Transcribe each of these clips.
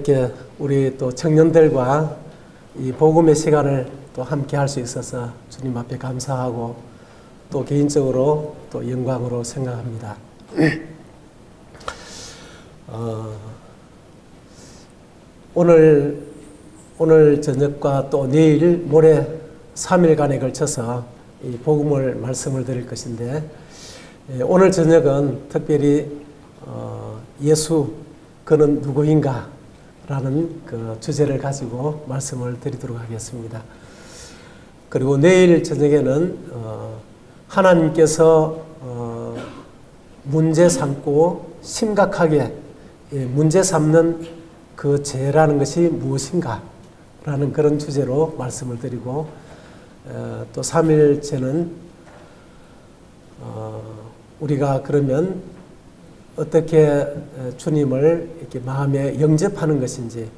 이렇게 우리 또 청년들과 이 복음의 시간을 또 함께 할 수 있어서 주님 앞에 감사하고 또 개인적으로 또 영광으로 생각합니다. 오늘 저녁과 또 내일 모레 3일간에 걸쳐서 이 복음을 말씀을 드릴 것인데, 오늘 저녁은 특별히 예수 그는 누구인가 라는 그 주제를 가지고 말씀을 드리도록 하겠습니다. 그리고 내일 저녁에는 하나님께서 문제 삼고 심각하게 문제 삼는 그 죄라는 것이 무엇인가 라는 그런 주제로 말씀을 드리고, 또 3일째는 우리가 그러면 어떻게 주님을 이렇게 마음에 영접하는 것인지,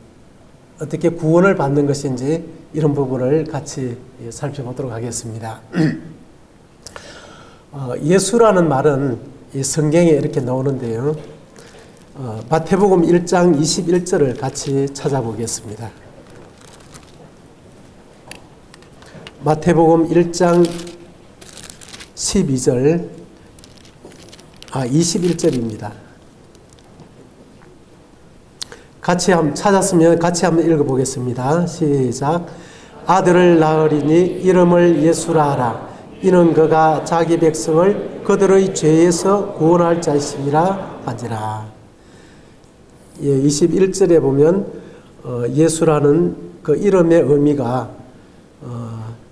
어떻게 구원을 받는 것인지, 이런 부분을 같이 살펴보도록 하겠습니다. 예수라는 말은 이 성경에 이렇게 나오는데요. 마태복음 1장 21절을 같이 찾아보겠습니다. 마태복음 1장 21절입니다. 같이 찾았으면 같이 한번 읽어보겠습니다. 시작. 아들을 낳으리니 이름을 예수라 하라. 이는 그가 자기 백성을 그들의 죄에서 구원할 자이심이라 하니라. 21절에 보면 예수라는 그 이름의 의미가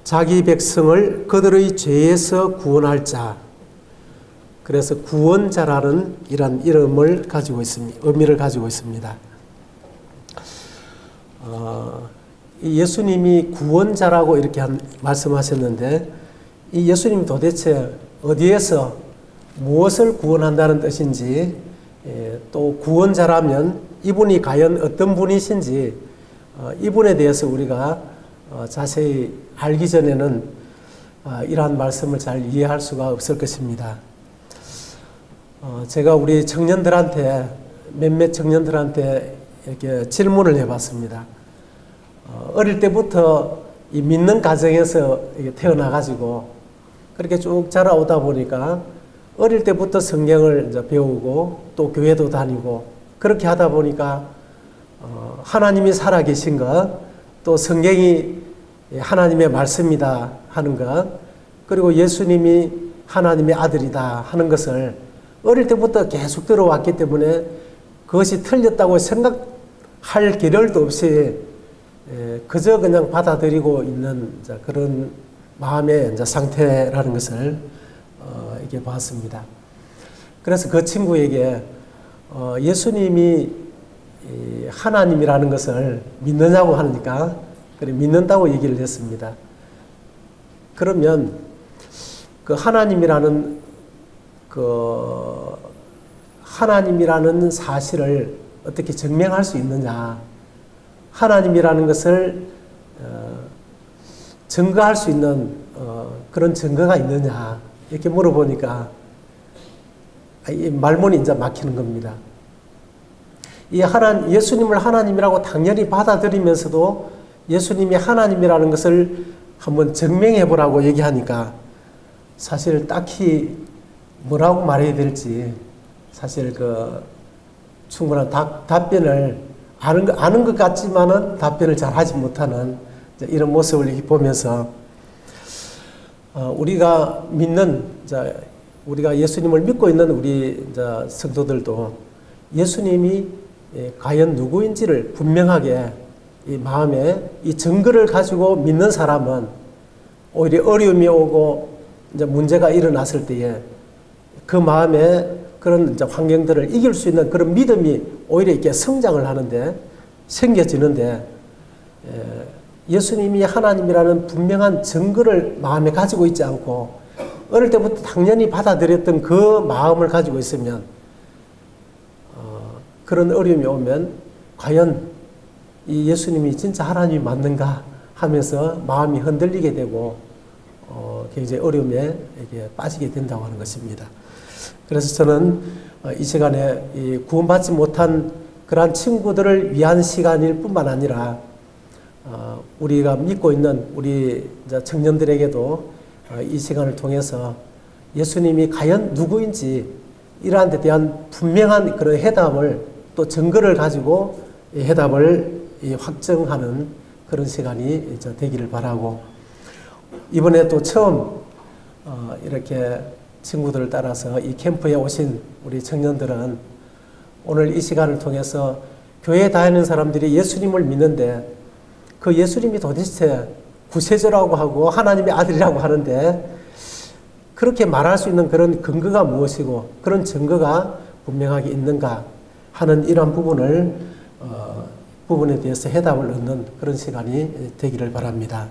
자기 백성을 그들의 죄에서 구원할 자, 그래서 구원자라는 이런 이름을 가지고 있습니다. 의미를 가지고 있습니다. 예수님이 구원자라고 이렇게 말씀하셨는데, 이 예수님이 도대체 어디에서 무엇을 구원한다는 뜻인지, 또 구원자라면 이분이 과연 어떤 분이신지, 이분에 대해서 우리가 자세히 알기 전에는 이러한 말씀을 잘 이해할 수가 없을 것입니다. 제가 우리 청년들한테, 몇몇 청년들한테 이렇게 질문을 해봤습니다. 어릴 때부터 이 믿는 가정에서 태어나가지고 그렇게 쭉 자라오다 보니까 어릴 때부터 성경을 이제 배우고 또 교회도 다니고 그렇게 하다 보니까 하나님이 살아계신 것, 또 성경이 하나님의 말씀이다 하는 것, 그리고 예수님이 하나님의 아들이다 하는 것을 어릴 때부터 계속 들어왔기 때문에 그것이 틀렸다고 생각할 겨를도 없이 그저 그냥 받아들이고 있는 그런 마음의 상태라는 것을 이렇게 봤습니다. 그래서 그 친구에게 예수님이 하나님이라는 것을 믿느냐고 하니까 그래 믿는다고 얘기를 했습니다. 그러면 그 하나님이라는 사실을 어떻게 증명할 수 있느냐, 하나님이라는 것을 증거할 수 있는 그런 증거가 있느냐 이렇게 물어보니까 이 말문이 이제 막히는 겁니다. 예수님을 하나님이라고 당연히 받아들이면서도 예수님이 하나님이라는 것을 한번 증명해 보라고 얘기하니까 사실 딱히 뭐라고 말해야 될지 사실 충분한 답변을 아는 것 같지만은 답변을 잘 하지 못하는 이런 모습을 이렇게 보면서 우리가 예수님을 믿고 있는 우리 성도들도 예수님이 과연 누구인지를 분명하게 이 마음에 이 증거를 가지고 믿는 사람은 오히려 어려움이 오고 이제 문제가 일어났을 때에 그 마음에 그런 환경들을 이길 수 있는 그런 믿음이 오히려 이렇게 성장을 하는데, 생겨지는데, 예수님이 하나님이라는 분명한 증거를 마음에 가지고 있지 않고 어릴 때부터 당연히 받아들였던 그 마음을 가지고 있으면 그런 어려움이 오면 과연 이 예수님이 진짜 하나님이 맞는가 하면서 마음이 흔들리게 되고 굉장히 어려움에 빠지게 된다고 하는 것입니다. 그래서 저는 이 시간에 구원받지 못한 그러한 친구들을 위한 시간일 뿐만 아니라 우리가 믿고 있는 우리 청년들에게도 이 시간을 통해서 예수님이 과연 누구인지 이러한 데 대한 분명한 그런 해답을 또 증거를 가지고 해답을 확정하는 그런 시간이 되기를 바라고, 이번에 또 처음 이렇게 친구들을 따라서 이 캠프에 오신 우리 청년들은 오늘 이 시간을 통해서 교회에 다니는 사람들이 예수님을 믿는데 그 예수님이 도대체 구세주라고 하고 하나님의 아들이라고 하는데 그렇게 말할 수 있는 그런 근거가 무엇이고 그런 증거가 분명하게 있는가 하는 이러한 부분에 대해서 해답을 얻는 그런 시간이 되기를 바랍니다.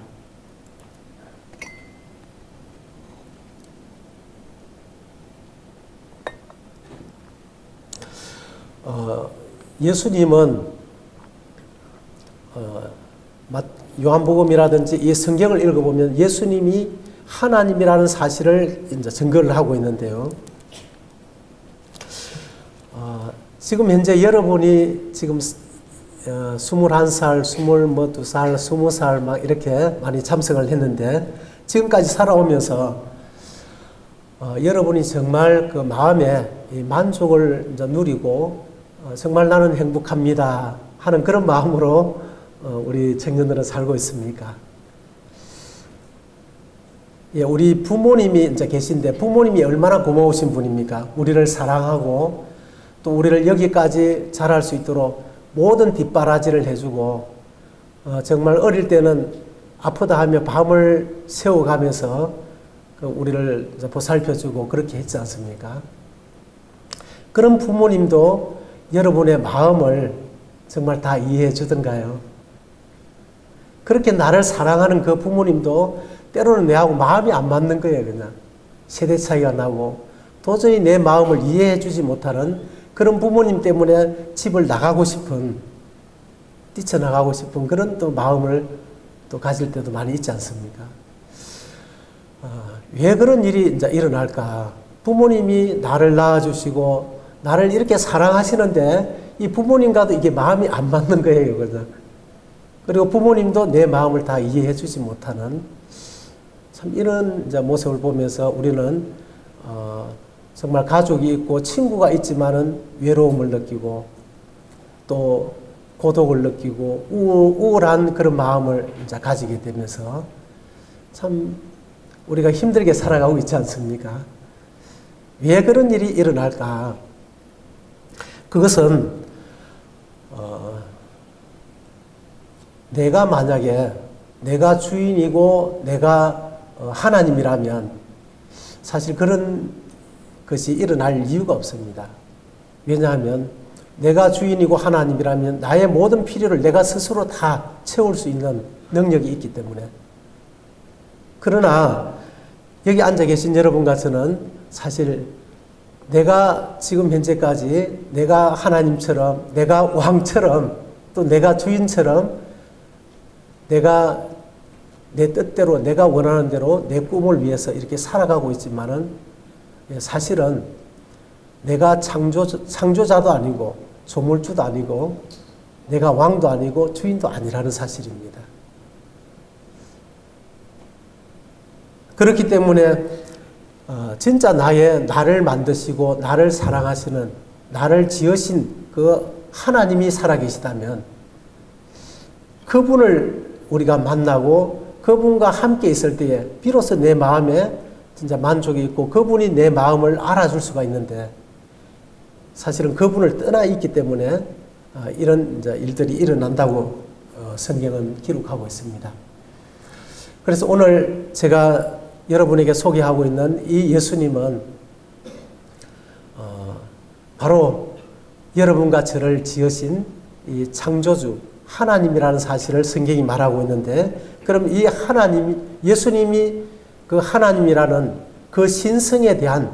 예수님은 요한복음이라든지 이 성경을 읽어보면 예수님이 하나님이라는 사실을 이제 증거를 하고 있는데요. 지금 현재 여러분이 지금 21살, 22살, 20살 막 이렇게 많이 참석을 했는데 지금까지 살아오면서 여러분이 정말 그 마음에 이 만족을 이제 누리고 정말 나는 행복합니다 하는 그런 마음으로 우리 청년들은 살고 있습니까? 예, 우리 부모님이 이제 계신데 부모님이 얼마나 고마우신 분입니까? 우리를 사랑하고 또 우리를 여기까지 자랄 수 있도록 모든 뒷바라지를 해주고 정말 어릴 때는 아프다 하며 밤을 새워가면서 우리를 보살펴주고 그렇게 했지 않습니까? 그런 부모님도 여러분의 마음을 정말 다 이해해 주던가요? 그렇게 나를 사랑하는 그 부모님도 때로는 내하고 마음이 안 맞는 거예요. 그냥 세대 차이가 나고 도저히 내 마음을 이해해 주지 못하는 그런 부모님 때문에 집을 나가고 싶은, 뛰쳐나가고 싶은 그런 또 마음을 또 가질 때도 많이 있지 않습니까? 왜 그런 일이 이제 일어날까? 부모님이 나를 낳아주시고 나를 이렇게 사랑하시는데 이 부모님과도 이게 마음이 안 맞는 거예요. 그죠? 그리고 부모님도 내 마음을 다 이해해 주지 못하는 참 이런 이제 모습을 보면서 우리는 정말 가족이 있고 친구가 있지만은 외로움을 느끼고 또 고독을 느끼고 우울한 그런 마음을 이제 가지게 되면서 참 우리가 힘들게 살아가고 있지 않습니까? 왜 그런 일이 일어날까? 그것은 내가 만약에 내가 주인이고 내가 하나님이라면 사실 그런 것이 일어날 이유가 없습니다. 왜냐하면 내가 주인이고 하나님이라면 나의 모든 필요를 내가 스스로 다 채울 수 있는 능력이 있기 때문에. 그러나 여기 앉아 계신 여러분과 저는 사실 내가 지금 현재까지 내가 하나님처럼 내가 왕처럼 또 내가 주인처럼 내가 내 뜻대로 내가 원하는 대로 내 꿈을 위해서 이렇게 살아가고 있지만은 사실은 내가 창조자도 아니고 조물주도 아니고 내가 왕도 아니고 주인도 아니라는 사실입니다. 그렇기 때문에 진짜 나를 만드시고 나를 사랑하시는 나를 지으신 그 하나님이 살아계시다면 그분을 우리가 만나고 그분과 함께 있을 때에 비로소 내 마음에 진짜 만족이 있고 그분이 내 마음을 알아줄 수가 있는데 사실은 그분을 떠나 있기 때문에 이런 이제 일들이 일어난다고 성경은 기록하고 있습니다. 그래서 오늘 제가 여러분에게 소개하고 있는 이 예수님은 바로 여러분과 저를 지으신 이 창조주 하나님이라는 사실을 성경이 말하고 있는데 그럼 이 예수님이 그 하나님이라는 그 신성에 대한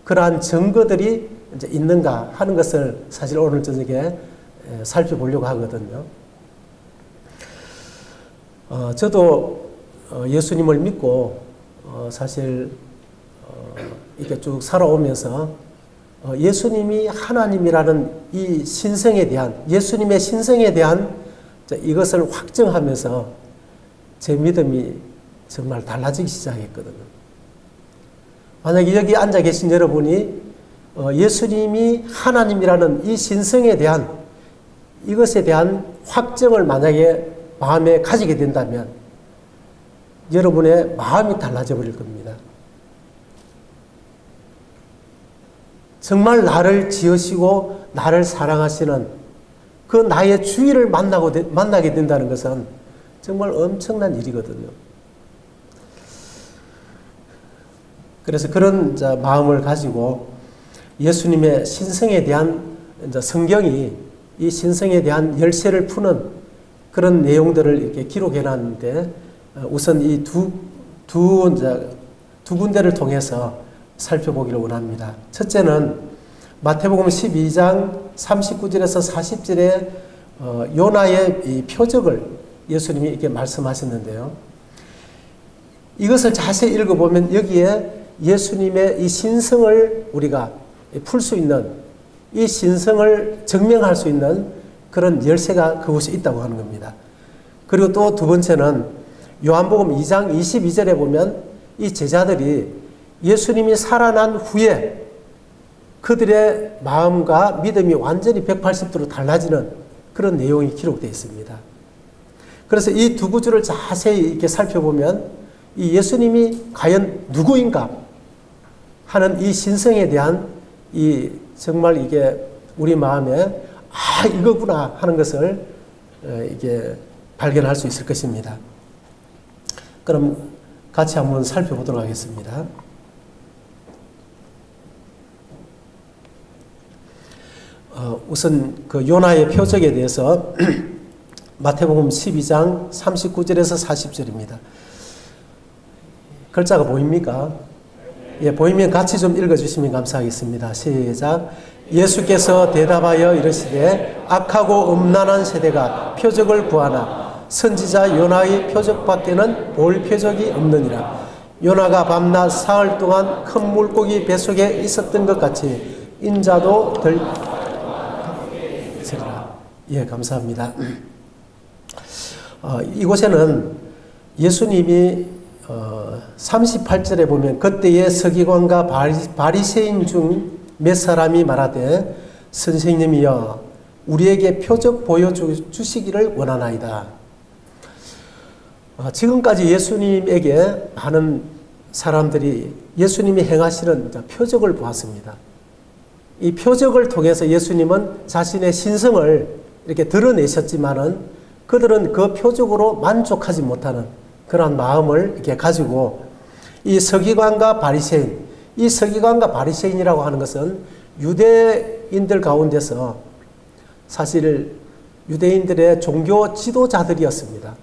그러한 증거들이 이제 있는가 하는 것을 사실 오늘 저녁에 살펴보려고 하거든요. 저도 예수님을 믿고 사실 이렇게 쭉 살아오면서 예수님이 하나님이라는 이 신성에 대한, 예수님의 신성에 대한 이것을 확증하면서 제 믿음이 정말 달라지기 시작했거든요. 만약에 여기 앉아 계신 여러분이 예수님이 하나님이라는 이 신성에 대한, 이것에 대한 확증을 만약에 마음에 가지게 된다면 여러분의 마음이 달라져 버릴 겁니다. 정말 나를 지으시고 나를 사랑하시는 그 나의 주인을 만나게 된다는 것은 정말 엄청난 일이거든요. 그래서 그런 마음을 가지고 예수님의 신성에 대한 성경이 이 신성에 대한 열쇠를 푸는 그런 내용들을 이렇게 기록해 놨는데, 우선 이 두 군데를 통해서 살펴보기를 원합니다. 첫째는 마태복음 12장 39절에서 40절에 요나의 이 표적을 예수님이 이렇게 말씀하셨는데요. 이것을 자세히 읽어보면 여기에 예수님의 이 신성을 우리가 풀 수 있는, 이 신성을 증명할 수 있는 그런 열쇠가 그곳에 있다고 하는 겁니다. 그리고 또 두 번째는 요한복음 2장 22절에 보면 이 제자들이 예수님이 살아난 후에 그들의 마음과 믿음이 완전히 180도로 달라지는 그런 내용이 기록되어 있습니다. 그래서 이 두 구절을 자세히 이렇게 살펴보면 이 예수님이 과연 누구인가 하는 이 신성에 대한 이 정말 이게 우리 마음에 이거구나 하는 것을 이게 발견할 수 있을 것입니다. 그럼 같이 한번 살펴보도록 하겠습니다. 우선 그 요나의 표적에 대해서 마태복음 12장 39절에서 40절입니다. 글자가 보입니까? 예, 보이면 같이 좀 읽어주시면 감사하겠습니다. 시작. 예수께서 대답하여 이르시되 악하고 음란한 세대가 표적을 구하나 선지자 요나의 표적밖에는 볼 표적이 없느니라. 요나가 밤낮 사흘 동안 큰 물고기 뱃속에 있었던 것 같이 인자도 있으리라. 예, 감사합니다. 이곳에는 예수님이 38절에 보면 그때의 서기관과 바리새인 중 몇 사람이 말하되 선생님이여 우리에게 표적 보여주시기를 원하나이다. 지금까지 예수님에게 많은 사람들이 예수님이 행하시는 표적을 보았습니다. 이 표적을 통해서 예수님은 자신의 신성을 이렇게 드러내셨지만은 그들은 그 표적으로 만족하지 못하는 그러한 마음을 이렇게 가지고 이 서기관과 바리새인, 이 서기관과 바리새인이라고 하는 것은 유대인들 가운데서 사실 유대인들의 종교 지도자들이었습니다.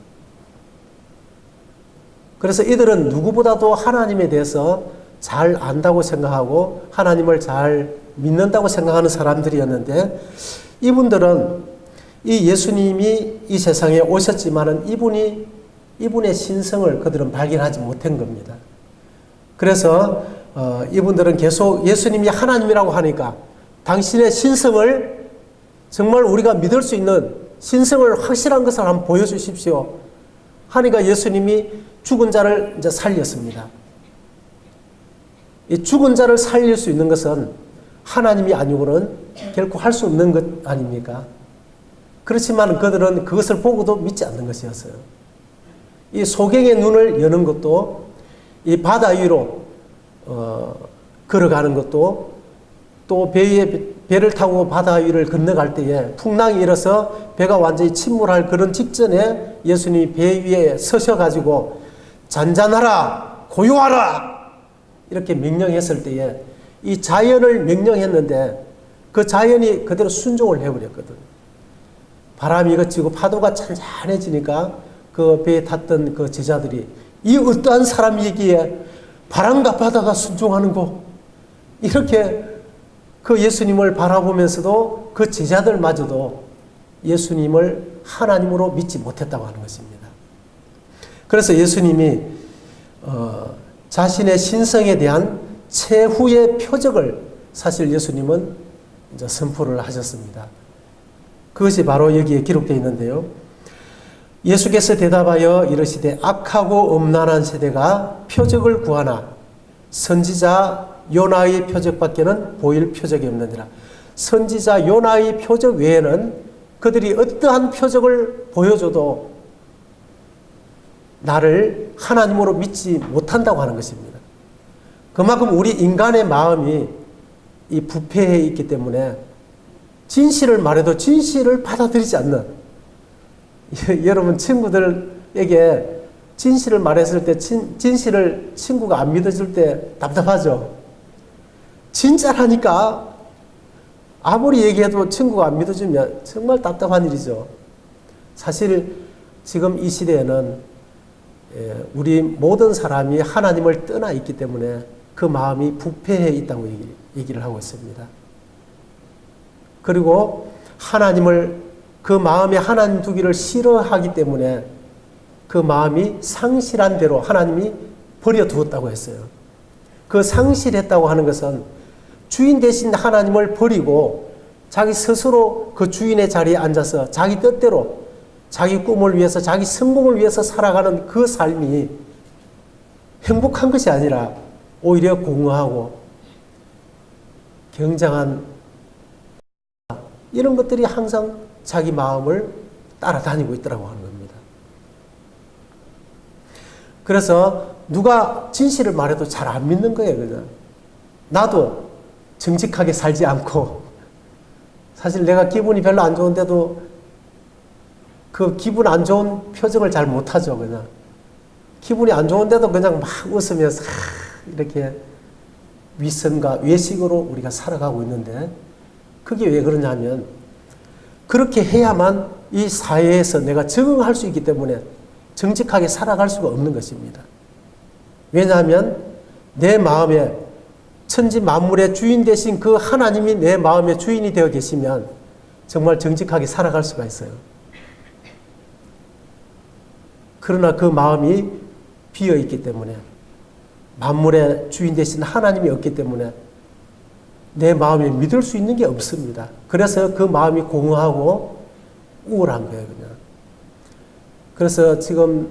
그래서 이들은 누구보다도 하나님에 대해서 잘 안다고 생각하고 하나님을 잘 믿는다고 생각하는 사람들이었는데, 이분들은 이 예수님이 이 세상에 오셨지만은 이분의 신성을 그들은 발견하지 못한 겁니다. 그래서 이분들은 계속 예수님이 하나님이라고 하니까 당신의 신성을 정말 우리가 믿을 수 있는 신성을 확실한 것을 한번 보여주십시오 하니까 예수님이 죽은 자를 이제 살렸습니다. 이 죽은 자를 살릴 수 있는 것은 하나님이 아니고는 결코 할 수 없는 것 아닙니까? 그렇지만 그들은 그것을 보고도 믿지 않는 것이었어요. 이 소경의 눈을 여는 것도, 이 바다 위로 걸어가는 것도, 또 배를 타고 바다 위를 건너갈 때에 풍랑이 일어서 배가 완전히 침몰할 그런 직전에 예수님이 배 위에 서셔가지고 잔잔하라, 고요하라 이렇게 명령했을 때에 이 자연을 명령했는데 그 자연이 그대로 순종을 해버렸거든. 바람이 그치고 파도가 잔잔해지니까 그 배에 탔던 그 제자들이 이 어떠한 사람이기에 바람과 바다가 순종하는 거, 이렇게 그 예수님을 바라보면서도 그 제자들마저도 예수님을 하나님으로 믿지 못했다고 하는 것입니다. 그래서 예수님이 자신의 신성에 대한 최후의 표적을 사실 예수님은 이제 선포를 하셨습니다. 그것이 바로 여기에 기록되어 있는데요. 예수께서 대답하여 이르시되 악하고 음란한 세대가 표적을 구하나 선지자 요나의 표적밖에는 보일 표적이 없느니라. 선지자 요나의 표적 외에는 그들이 어떠한 표적을 보여줘도 나를 하나님으로 믿지 못한다고 하는 것입니다. 그만큼 우리 인간의 마음이 이 부패해 있기 때문에 진실을 말해도 진실을 받아들이지 않는, 여러분 친구들에게 진실을 말했을 때 진실을 친구가 안 믿어줄 때 답답하죠. 진짜라니까 아무리 얘기해도 친구가 안 믿어주면 정말 답답한 일이죠. 사실 지금 이 시대에는 우리 모든 사람이 하나님을 떠나 있기 때문에 그 마음이 부패해 있다고 얘기를 하고 있습니다. 그리고 하나님을, 그 마음에 하나님 두기를 싫어하기 때문에 그 마음이 상실한 대로 하나님이 버려두었다고 했어요. 그 상실했다고 하는 것은 주인 대신 하나님을 버리고 자기 스스로 그 주인의 자리에 앉아서 자기 뜻대로 자기 꿈을 위해서, 자기 성공을 위해서 살아가는 그 삶이 행복한 것이 아니라 오히려 공허하고 경쟁한 이런 것들이 항상 자기 마음을 따라다니고 있더라고 하는 겁니다. 그래서 누가 진실을 말해도 잘 안 믿는 거예요. 그냥 나도 정직하게 살지 않고, 사실 내가 기분이 별로 안 좋은데도 그 기분 안 좋은 표정을 잘 못하죠. 그냥 기분이 안 좋은데도 그냥 막 웃으면서 이렇게 위선과 외식으로 우리가 살아가고 있는데, 그게 왜 그러냐면 그렇게 해야만 이 사회에서 내가 적응할 수 있기 때문에 정직하게 살아갈 수가 없는 것입니다. 왜냐하면 내 마음에 천지 만물의 주인 되신 그 하나님이 내 마음의 주인이 되어 계시면 정말 정직하게 살아갈 수가 있어요. 그러나 그 마음이 비어 있기 때문에, 만물의 주인 되신 하나님이 없기 때문에 내 마음에 믿을 수 있는 게 없습니다. 그래서 그 마음이 공허하고 우울한 거예요, 그냥. 그래서 지금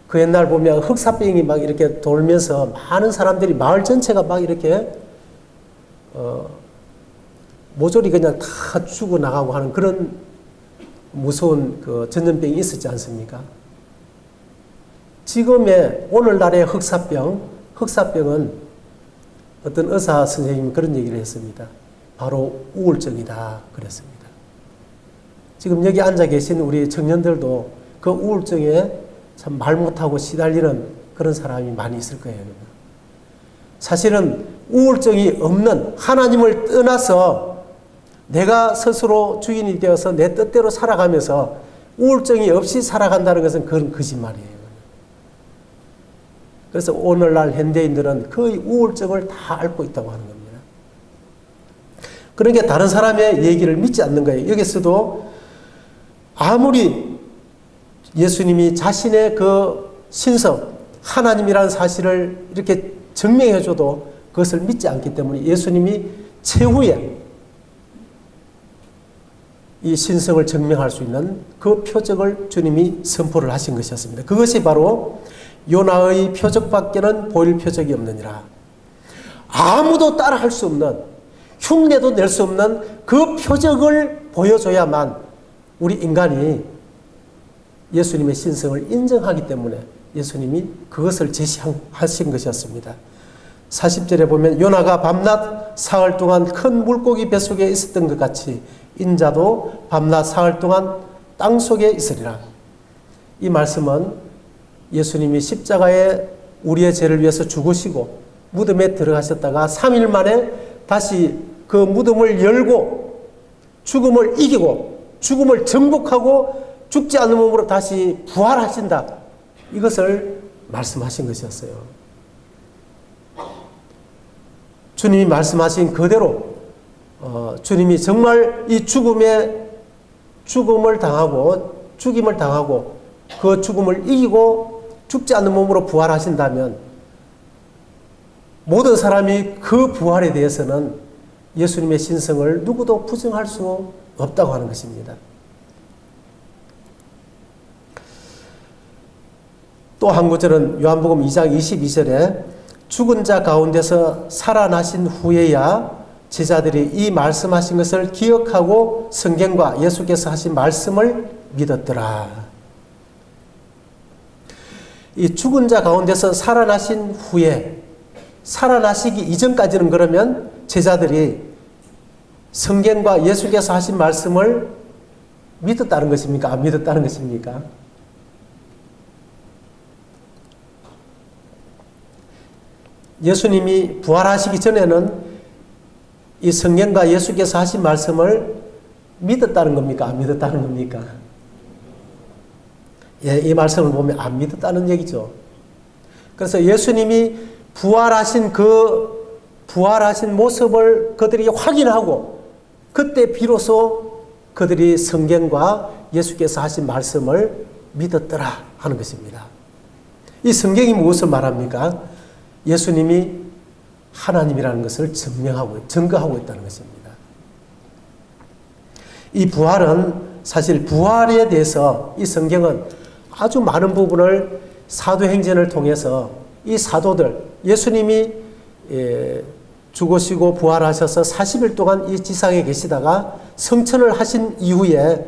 그 옛날 보면 흑사병이 막 이렇게 돌면서 많은 사람들이, 마을 전체가 막 이렇게 모조리 그냥 다 죽어나가고 하는 그런 무서운 그 전염병이 있었지 않습니까? 지금의 오늘날의 흑사병은 어떤 의사 선생님이 그런 얘기를 했습니다. 바로 우울증이다 그랬습니다. 지금 여기 앉아 계신 우리 청년들도 그 우울증에 참 말 못하고 시달리는 그런 사람이 많이 있을 거예요. 사실은 우울증이 없는, 하나님을 떠나서 내가 스스로 주인이 되어서 내 뜻대로 살아가면서 우울증이 없이 살아간다는 것은 그건 거짓말이에요. 그래서 오늘날 현대인들은 그 우울증을 다 앓고 있다고 하는 겁니다. 그러니까 다른 사람의 얘기를 믿지 않는 거예요. 여기서도 아무리 예수님이 자신의 그 신성, 하나님이라는 사실을 이렇게 증명해줘도 그것을 믿지 않기 때문에 예수님이 최후에 이 신성을 증명할 수 있는 그 표적을 주님이 선포를 하신 것이었습니다. 그것이 바로 요나의 표적밖에는 보일 표적이 없느니라. 아무도 따라할 수 없는, 흉내도 낼 수 없는 그 표적을 보여줘야만 우리 인간이 예수님의 신성을 인정하기 때문에 예수님이 그것을 제시하신 것이었습니다. 40절에 보면 요나가 밤낮 사흘 동안 큰 물고기 뱃속에 있었던 것 같이 인자도 밤낮 사흘 동안 땅속에 있으리라. 이 말씀은 예수님이 십자가에 우리의 죄를 위해서 죽으시고 무덤에 들어가셨다가 3일 만에 다시 그 무덤을 열고 죽음을 이기고 죽음을 정복하고 죽지 않는 몸으로 다시 부활하신다. 이것을 말씀하신 것이었어요. 주님이 말씀하신 그대로 주님이 정말 이 죽음을 당하고 죽임을 당하고 그 죽음을 이기고 죽지 않는 몸으로 부활하신다면 모든 사람이 그 부활에 대해서는 예수님의 신성을 누구도 부정할 수 없다고 하는 것입니다. 또 한 구절은 요한복음 2장 22절에 죽은 자 가운데서 살아나신 후에야 제자들이 이 말씀하신 것을 기억하고 성경과 예수께서 하신 말씀을 믿었더라. 이 죽은 자 가운데서 살아나신 후에, 살아나시기 이전까지는 그러면 제자들이 성경과 예수께서 하신 말씀을 믿었다는 것입니까? 안 믿었다는 것입니까? 예수님이 부활하시기 전에는 이 성경과 예수께서 하신 말씀을 믿었다는 겁니까? 안 믿었다는 겁니까? 예, 이 말씀을 보면 안 믿었다는 얘기죠. 그래서 예수님이 부활하신 모습을 그들이 확인하고 그때 비로소 그들이 성경과 예수께서 하신 말씀을 믿었더라 하는 것입니다. 이 성경이 무엇을 말합니까? 예수님이 하나님이라는 것을 증거하고 있다는 것입니다. 이 부활은 사실 부활에 대해서 이 성경은 아주 많은 부분을 사도행전을 통해서 이 사도들, 예수님이 죽으시고 부활하셔서 40일 동안 이 지상에 계시다가 성천을 하신 이후에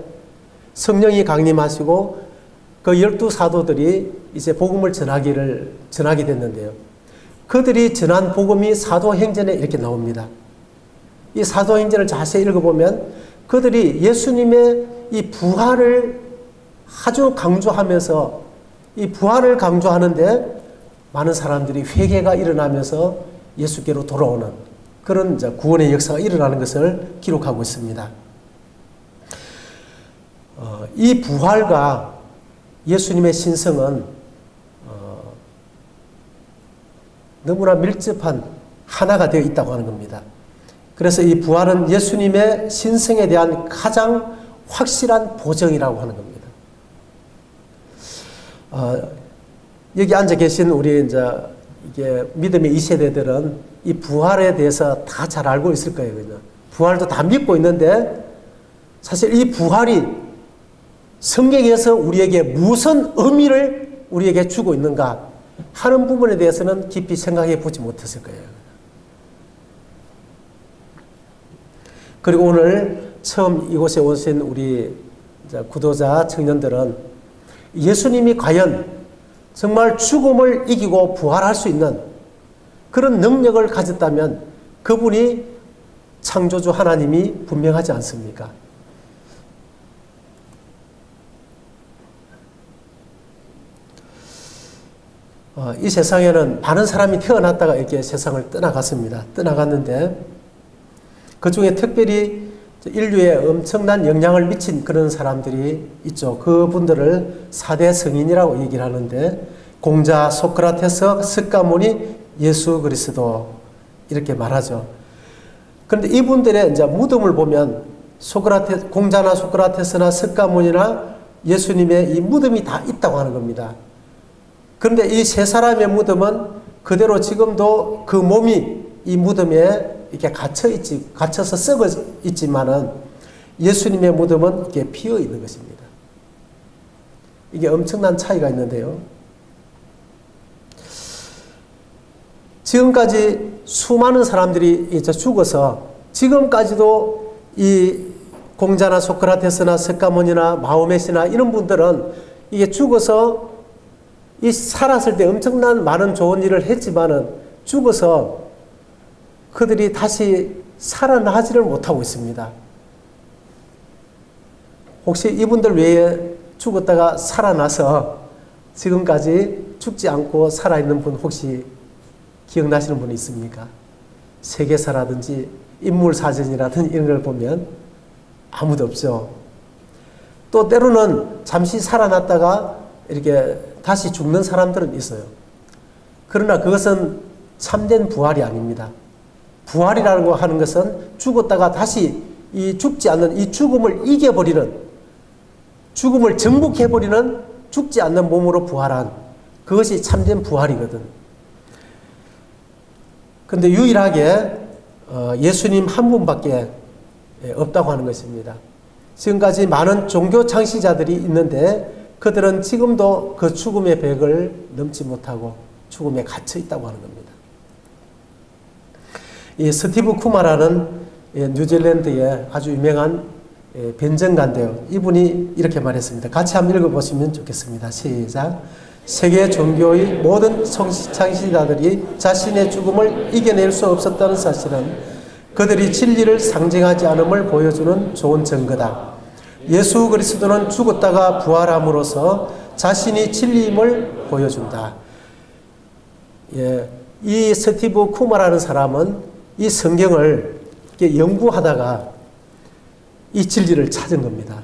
성령이 강림하시고 그 12사도들이 이제 복음을 전하게 됐는데요. 그들이 전한 복음이 사도행전에 이렇게 나옵니다. 이 사도행전을 자세히 읽어보면 그들이 예수님의 이 부활을 아주 강조하면서 이 부활을 강조하는데 많은 사람들이 회개가 일어나면서 예수께로 돌아오는 그런 구원의 역사가 일어나는 것을 기록하고 있습니다. 이 부활과 예수님의 신성은 너무나 밀접한 하나가 되어 있다고 하는 겁니다. 그래서 이 부활은 예수님의 신성에 대한 가장 확실한 보정이라고 하는 겁니다. 여기 앉아 계신 우리 이게 믿음의 2세대들은 이 부활에 대해서 다 잘 알고 있을 거예요. 그냥. 부활도 다 믿고 있는데 사실 이 부활이 성경에서 우리에게 무슨 의미를 우리에게 주고 있는가 하는 부분에 대해서는 깊이 생각해 보지 못했을 거예요. 그리고 오늘 처음 이곳에 오신 우리 구도자 청년들은 예수님이 과연 정말 죽음을 이기고 부활할 수 있는 그런 능력을 가졌다면 그분이 창조주 하나님이 분명하지 않습니까? 이 세상에는 많은 사람이 태어났다가 이렇게 세상을 떠나갔습니다. 떠나갔는데 그 중에 특별히 인류에 엄청난 영향을 미친 그런 사람들이 있죠. 그분들을 4대 성인이라고 얘기를 하는데 공자, 소크라테스, 스가모니, 예수 그리스도 이렇게 말하죠. 그런데 이분들의 이제 무덤을 보면 공자나 소크라테스나 스가모니나 예수님의 이 무덤이 다 있다고 하는 겁니다. 그런데 이 세 사람의 무덤은 그대로 지금도 그 몸이 이 무덤에 이렇게 갇혀서 썩어 있지만은 예수님의 무덤은 이렇게 비어 있는 것입니다. 이게 엄청난 차이가 있는데요. 지금까지 수많은 사람들이 이제 죽어서 지금까지도 이 공자나 소크라테스나 스가모니나 마호메시나 이런 분들은 이게 죽어서 이 살았을 때 엄청난 많은 좋은 일을 했지만은 죽어서 그들이 다시 살아나지를 못하고 있습니다. 혹시 이분들 외에 죽었다가 살아나서 지금까지 죽지 않고 살아있는 분 혹시 기억나시는 분이 있습니까? 세계사라든지 인물사전이라든지 이런 걸 보면 아무도 없죠. 또 때로는 잠시 살아났다가 이렇게 다시 죽는 사람들은 있어요. 그러나 그것은 참된 부활이 아닙니다. 부활이라는 거 하는 것은 죽었다가 다시 이 죽지 않는 이 죽음을 이겨버리는, 죽음을 정복해버리는 죽지 않는 몸으로 부활한 그것이 참된 부활이거든. 그런데 유일하게 예수님 한 분밖에 없다고 하는 것입니다. 지금까지 많은 종교 창시자들이 있는데 그들은 지금도 그 죽음의 벽을 넘지 못하고 죽음에 갇혀 있다고 하는 겁니다. 이 스티브 쿠마라는 뉴질랜드의 아주 유명한 변증가인데요. 이분이 이렇게 말했습니다. 같이 한번 읽어보시면 좋겠습니다. 시작. 세계 종교의 모든 창시자들이 자신의 죽음을 이겨낼 수 없었다는 사실은 그들이 진리를 상징하지 않음을 보여주는 좋은 증거다. 예수 그리스도는 죽었다가 부활함으로써 자신이 진리임을 보여준다. 이 스티브 쿠마라는 사람은 이 성경을 연구하다가 이 진리를 찾은 겁니다.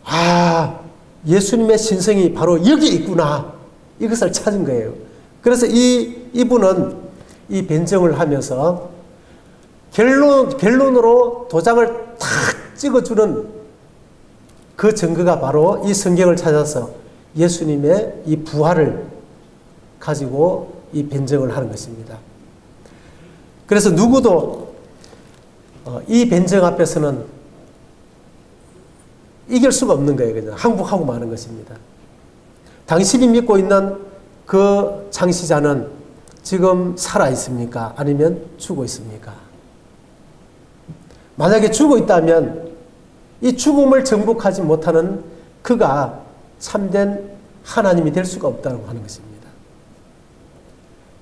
아, 예수님의 신성이 바로 여기 있구나. 이것을 찾은 거예요. 그래서 이분은 이 변증을 하면서 결론으로 도장을 탁 찍어주는 그 증거가 바로 이 성경을 찾아서 예수님의 이 부활을 가지고 이 변증을 하는 것입니다. 그래서 누구도 이 변증 앞에서는 이길 수가 없는 거예요. 그냥 항복하고 마는 것입니다. 당신이 믿고 있는 그 창시자는 지금 살아 있습니까? 아니면 죽어 있습니까? 만약에 죽어 있다면 이 죽음을 정복하지 못하는 그가 참된 하나님이 될 수가 없다고 하는 것입니다.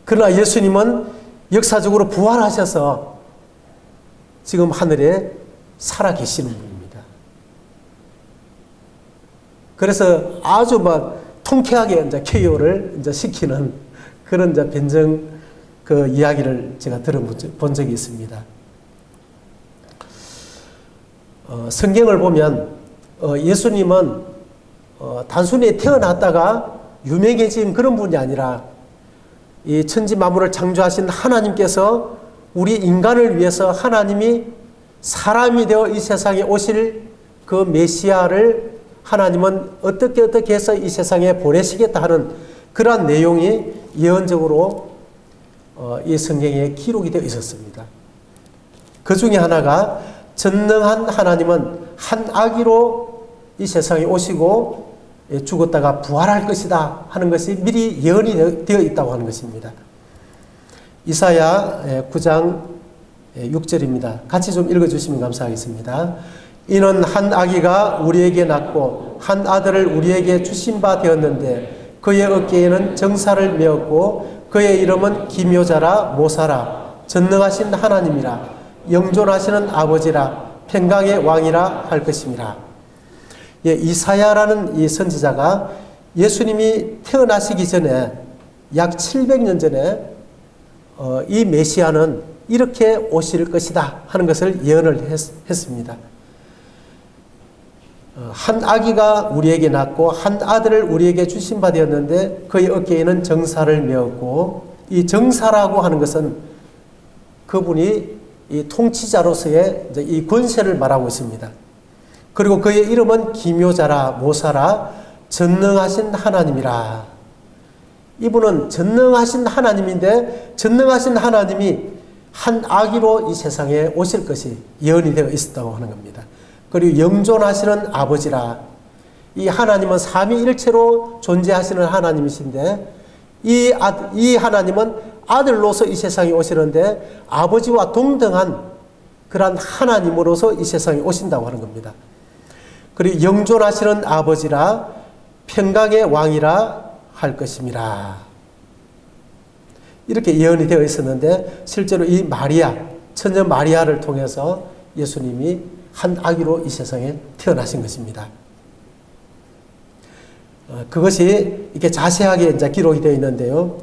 그러나 예수님은 역사적으로 부활하셔서 지금 하늘에 살아 계시는 분입니다. 그래서 아주 통쾌하게 이제 KO를 이제 시키는 그런 이제 변증 그 이야기를 제가 들어본 적이 있습니다. 성경을 보면 예수님은 단순히 태어났다가 유명해진 그런 분이 아니라 이 천지 만물을 창조하신 하나님께서 우리 인간을 위해서 하나님이 사람이 되어 이 세상에 오실 그 메시아를 하나님은 어떻게 해서 이 세상에 보내시겠다 하는 그러한 내용이 예언적으로 이 성경에 기록이 되어 있었습니다. 그 중에 하나가 전능한 하나님은 한 아기로 이 세상에 오시고 죽었다가 부활할 것이다 하는 것이 미리 예언이 되어 있다고 하는 것입니다. 이사야 9장 6절입니다. 같이 좀 읽어주시면 감사하겠습니다. 이는 한 아기가 우리에게 낳고 한 아들을 우리에게 주신 바 되었는데 그의 어깨에는 정사를 메었고 그의 이름은 기묘자라 모사라 전능하신 하나님이라 영존하시는 아버지라 평강의 왕이라 할 것입니다. 이사야라는 이 선지자가 예수님이 태어나시기 전에 약 700년 전에 이 메시아는 이렇게 오실 것이다 하는 것을 예언을 했습니다. 한 아기가 우리에게 낳고 한 아들을 우리에게 주신 바 되었는데 그의 어깨에는 정사를 메었고 이 정사라고 하는 것은 그분이 이 통치자로서의 이제 이 권세를 말하고 있습니다. 그리고 그의 이름은 기묘자라 모사라 전능하신 하나님이라. 이분은 전능하신 하나님인데 전능하신 하나님이 한 아기로 이 세상에 오실 것이 예언이 되어 있었다고 하는 겁니다. 그리고 영존하시는 아버지라. 이 하나님은 삼위일체로 존재하시는 하나님이신데 이 하나님은 아들로서 이 세상에 오시는데 아버지와 동등한 그러한 하나님으로서 이 세상에 오신다고 하는 겁니다. 그리고 영존하시는 아버지라 평강의 왕이라 할 것임이라. 이렇게 예언이 되어 있었는데 실제로 이 마리아, 처녀 마리아를 통해서 예수님이 한 아기로 이 세상에 태어나신 것입니다. 그것이 이렇게 자세하게 이제 기록이 되어 있는데요.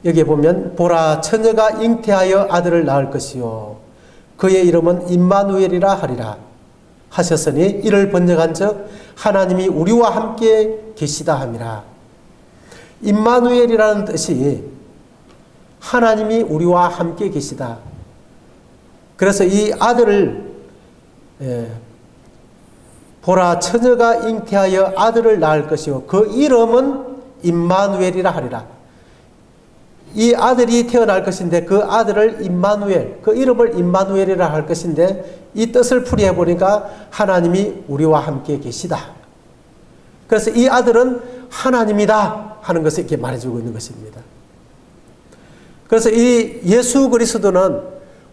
여기에 보면 보라 처녀가 잉태하여 아들을 낳을 것이요 그의 이름은 임마누엘이라 하리라 하셨으니 이를 번역한즉 하나님이 우리와 함께 계시다 함이라. 임마누엘이라는 뜻이 하나님이 우리와 함께 계시다. 그래서 이 아들을 보라 처녀가 잉태하여 아들을 낳을 것이요 그 이름은 임마누엘이라 하리라. 이 아들이 태어날 것인데 그 아들을 임마누엘, 그 이름을 임마누엘이라 할 것인데 이 뜻을 풀이해 보니까 하나님이 우리와 함께 계시다. 그래서 이 아들은 하나님이다 하는 것을 이렇게 말해주고 있는 것입니다. 그래서 이 예수 그리스도는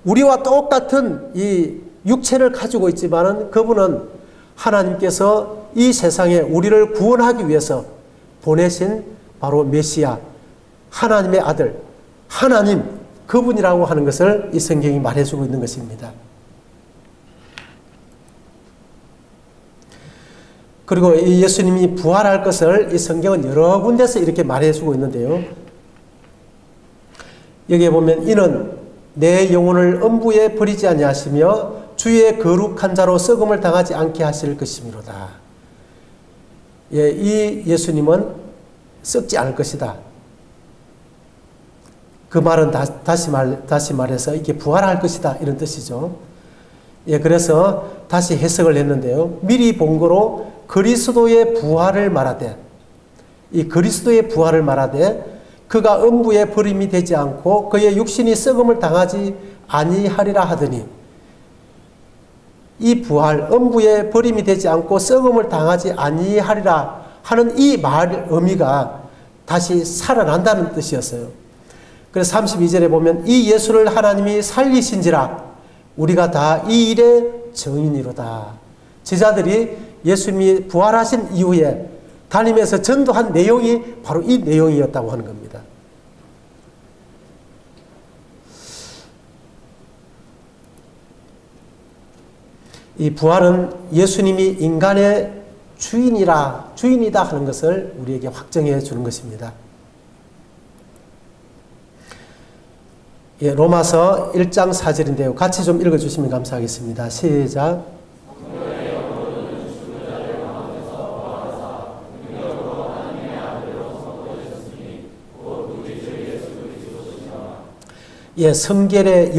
우리와 똑같은 이 육체를 가지고 있지만은 그분은 하나님께서 이 세상에 우리를 구원하기 위해서 보내신 바로 메시아, 하나님의 아들, 하나님, 그분이라고 하는 것을 이 성경이 말해주고 있는 것입니다. 그리고 이 예수님이 부활할 것을 이 성경은 여러 군데서 이렇게 말해주고 있는데요. 여기에 보면 이는 내 영혼을 음부에 버리지 아니하시며 주의 거룩한 자로 썩음을 당하지 않게 하실 것이미로다. 예, 이 예수님은 썩지 않을 것이다. 그 말은 다시 말해서 이렇게 부활할 것이다 이런 뜻이죠. 예, 그래서 다시 해석을 했는데요. 미리 본 거로 그리스도의 부활을 말하되, 이 그리스도의 부활을 말하되 그가 음부에 버림이 되지 않고 그의 육신이 썩음을 당하지 아니하리라 하더니, 이 부활, 음부에 버림이 되지 않고 썩음을 당하지 아니하리라 하는 이 말 의미가 다시 살아난다는 뜻이었어요. 그래서 32절에 보면 이 예수를 하나님이 살리신지라 우리가 다 이 일의 증인이로다. 제자들이 예수님이 부활하신 이후에 다니면서 전도한 내용이 바로 이 내용이었다고 하는 겁니다. 이 부활은 예수님이 인간의 주인이다 하는 것을 우리에게 확정해 주는 것입니다. 예, 로마서 1장 4절인데요. 같이 좀 읽어주시면 감사하겠습니다. 시작. 예, 성결의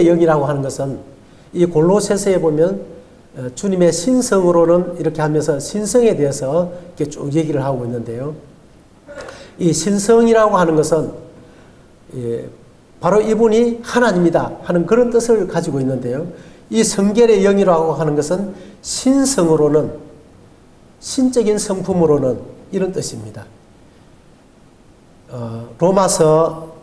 영이라고 하는 것은 이 골로새서에 보면 주님의 신성으로는 이렇게 하면서 신성에 대해서 이렇게 쭉 얘기를 하고 있는데요. 이 신성이라고 하는 것은 바로 이분이 하나님이다 하는 그런 뜻을 가지고 있는데요. 이 성결의 영이라고 하는 것은 신성으로는, 신적인 성품으로는 이런 뜻입니다. 로마서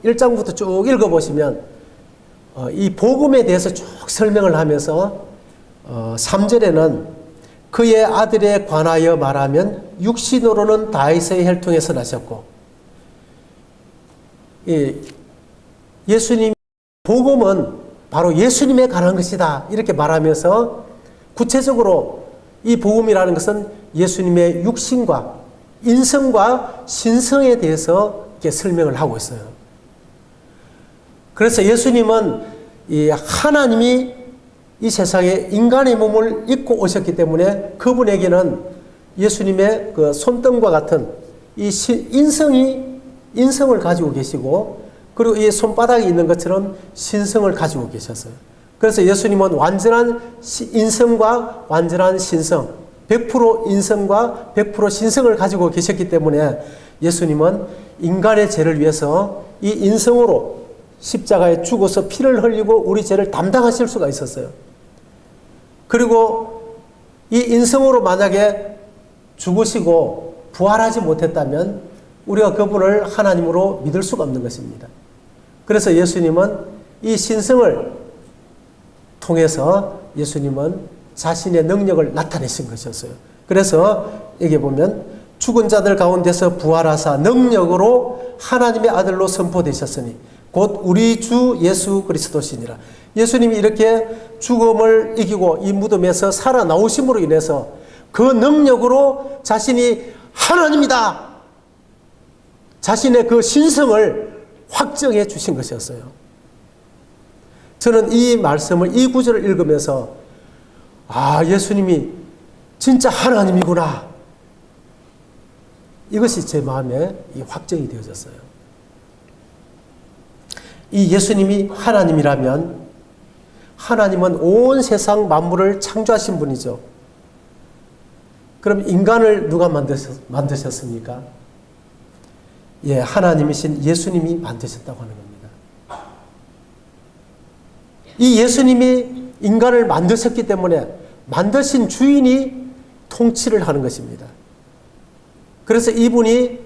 1장부터 쭉 읽어보시면 이 복음에 대해서 쭉 설명을 하면서 3절에는 그의 아들에 관하여 말하면 육신으로는 다윗의 혈통에서 나셨고, 예수님 복음은 바로 예수님에 관한 것이다 이렇게 말하면서 구체적으로 이 복음이라는 것은 예수님의 육신과 인성과 신성에 대해서 이렇게 설명을 하고 있어요. 그래서 예수님은 이 하나님이 이 세상에 인간의 몸을 입고 오셨기 때문에 그분에게는 예수님의 그 손등과 같은 이 인성을 가지고 계시고, 그리고 이 손바닥에 있는 것처럼 신성을 가지고 계셨어요. 그래서 예수님은 완전한 인성과 완전한 신성, 100% 인성과 100% 신성을 가지고 계셨기 때문에 예수님은 인간의 죄를 위해서 이 인성으로 십자가에 죽어서 피를 흘리고 우리 죄를 담당하실 수가 있었어요. 그리고 이 인성으로 만약에 죽으시고 부활하지 못했다면 우리가 그분을 하나님으로 믿을 수가 없는 것입니다. 그래서 예수님은 이 신성을 통해서 예수님은 자신의 능력을 나타내신 것이었어요. 그래서 여기 보면 죽은 자들 가운데서 부활하사 능력으로 하나님의 아들로 선포되셨으니 곧 우리 주 예수 그리스도시니라. 예수님이 이렇게 죽음을 이기고 이 무덤에서 살아나오심으로 인해서 그 능력으로 자신이 하나님이다, 자신의 그 신성을 확정해 주신 것이었어요. 저는 이 말씀을, 이 구절을 읽으면서 예수님이 진짜 하나님이구나, 이것이 제 마음에 확정이 되어졌어요. 이 예수님이 하나님이라면 하나님은 온 세상 만물을 창조하신 분이죠. 그럼 인간을 누가 만드셨습니까? 예, 하나님이신 예수님이 만드셨다고 하는 겁니다. 이 예수님이 인간을 만드셨기 때문에 만드신 주인이 통치를 하는 것입니다. 그래서 이분이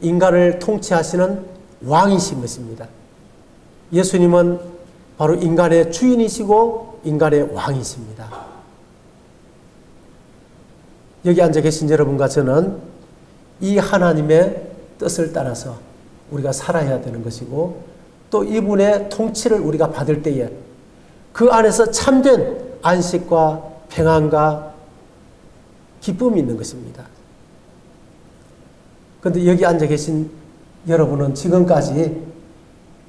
인간을 통치하시는 왕이신 것입니다. 예수님은 바로 인간의 주인이시고 인간의 왕이십니다. 여기 앉아 계신 여러분과 저는 이 하나님의 뜻을 따라서 우리가 살아야 되는 것이고, 또 이분의 통치를 우리가 받을 때에 그 안에서 참된 안식과 평안과 기쁨이 있는 것입니다. 그런데 여기 앉아 계신 여러분은 지금까지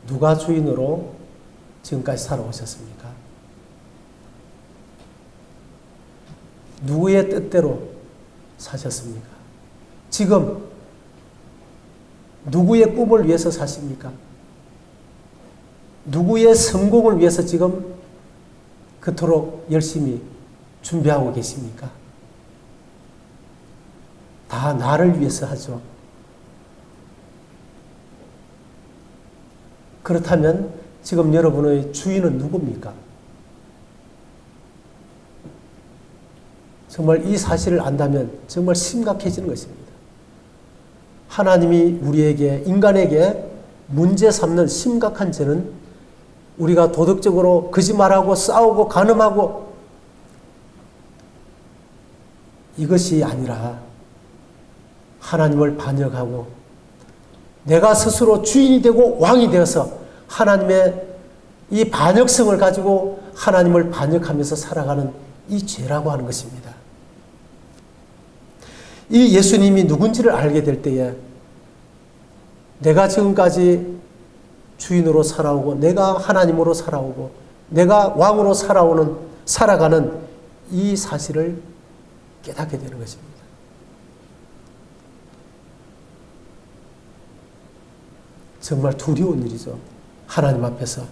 누가 주인으로 지금까지 살아오셨습니까? 누구의 뜻대로 사셨습니까? 지금 누구의 꿈을 위해서 사십니까? 누구의 성공을 위해서 지금 그토록 열심히 준비하고 계십니까? 다 나를 위해서 하죠. 그렇다면 지금 여러분의 주인은 누굽니까? 정말 이 사실을 안다면 정말 심각해지는 것입니다. 하나님이 우리에게, 인간에게 문제 삼는 심각한 죄는 우리가 도덕적으로 거짓말하고 싸우고 간음하고 이것이 아니라 하나님을 반역하고 내가 스스로 주인이 되고 왕이 되어서 하나님의 이 반역성을 가지고 하나님을 반역하면서 살아가는 이 죄라고 하는 것입니다. 이 예수님이 누군지를 알게 될 때에 내가 지금까지 주인으로 살아오고 내가 하나님으로 살아오고 내가 왕으로 살아가는 이 사실을 깨닫게 되는 것입니다. 정말 두려운 일이죠. 하나님 앞에서.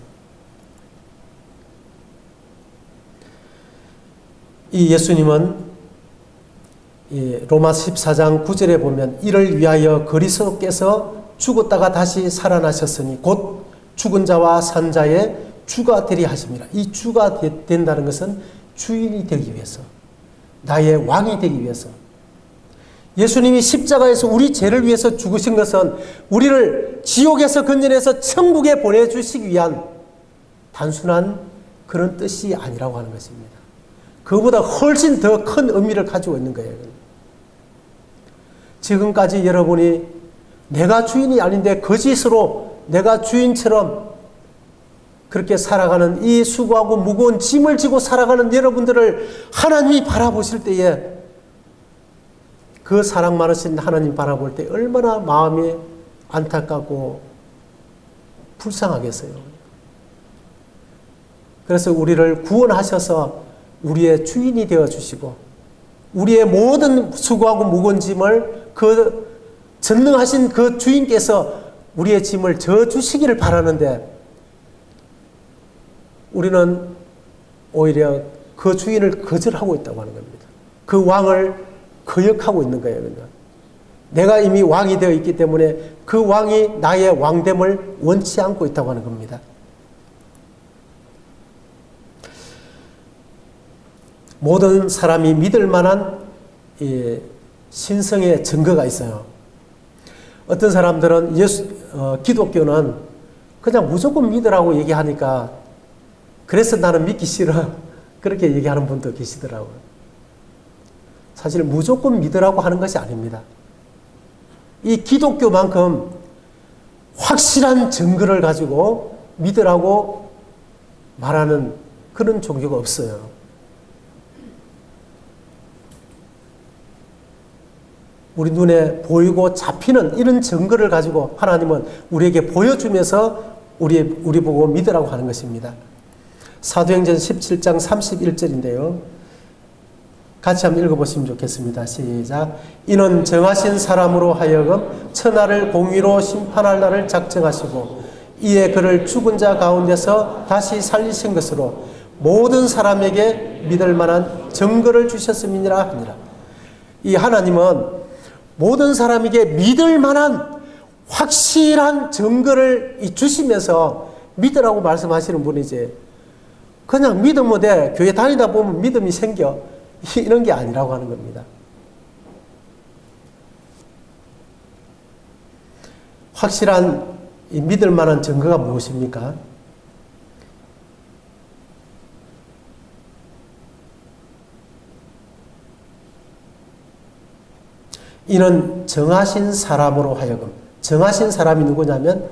이 예수님은 로마서 14장 9절에 보면 이를 위하여 그리스도께서 죽었다가 다시 살아나셨으니 곧 죽은 자와 산 자의 주가 되리 하십니다. 이 주가 된다는 것은 주인이 되기 위해서, 나의 왕이 되기 위해서. 예수님이 십자가에서 우리 죄를 위해서 죽으신 것은 우리를 지옥에서 건져내서 천국에 보내주시기 위한 단순한 그런 뜻이 아니라고 하는 것입니다. 그보다 훨씬 더 큰 의미를 가지고 있는 거예요. 지금까지 여러분이 내가 주인이 아닌데 거짓으로 내가 주인처럼 그렇게 살아가는 이 수고하고 무거운 짐을 지고 살아가는 여러분들을 하나님이 바라보실 때에 그 사랑 많으신 하나님 바라볼 때 얼마나 마음이 안타깝고 불쌍하겠어요. 그래서 우리를 구원하셔서 우리의 주인이 되어주시고 우리의 모든 수고하고 무거운 짐을 그 전능하신 그 주인께서 우리의 짐을 져주시기를 바라는데 우리는 오히려 그 주인을 거절하고 있다고 하는 겁니다. 그 왕을 거역하고 있는 거예요. 내가 이미 왕이 되어 있기 때문에 그 왕이 나의 왕됨을 원치 않고 있다고 하는 겁니다. 모든 사람이 믿을 만한 신성의 증거가 있어요. 어떤 사람들은 기독교는 그냥 무조건 믿으라고 얘기하니까 그래서 나는 믿기 싫어. 그렇게 얘기하는 분도 계시더라고요. 사실 무조건 믿으라고 하는 것이 아닙니다. 이 기독교만큼 확실한 증거를 가지고 믿으라고 말하는 그런 종교가 없어요. 우리 눈에 보이고 잡히는 이런 증거를 가지고 하나님은 우리에게 보여주면서 우리 보고 믿으라고 하는 것입니다. 사도행전 17장 31절인데요. 같이 한번 읽어보시면 좋겠습니다. 시작. 이는 정하신 사람으로 하여금 천하를 공의로 심판할 날을 작정하시고 이에 그를 죽은 자 가운데서 다시 살리신 것으로 모든 사람에게 믿을 만한 증거를 주셨음이니라 하니라. 이 하나님은 모든 사람에게 믿을 만한 확실한 증거를 주시면서 믿으라고 말씀하시는 분이지, 그냥 믿으면 돼, 교회 다니다 보면 믿음이 생겨, 이런 게 아니라고 하는 겁니다. 확실한 믿을 만한 증거가 무엇입니까? 이는 정하신 사람으로 하여금, 정하신 사람이 누구냐면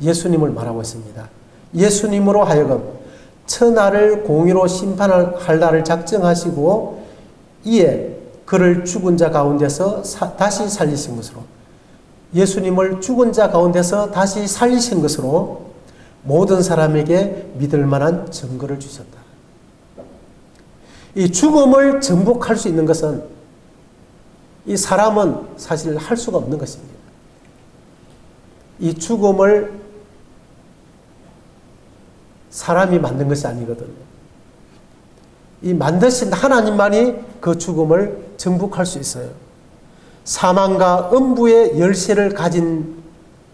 예수님을 말하고 있습니다. 예수님으로 하여금 천하를 공의로 심판할 날을 작정하시고 이에 그를 죽은 자 가운데서 다시 살리신 것으로, 예수님을 죽은 자 가운데서 다시 살리신 것으로 모든 사람에게 믿을 만한 증거를 주셨다. 이 죽음을 정복할 수 있는 것은 이 사람은 사실 할 수가 없는 것입니다. 이 죽음을 사람이 만든 것이 아니거든요. 이 만드신 하나님만이 그 죽음을 정복할 수 있어요. 사망과 음부의 열쇠를 가진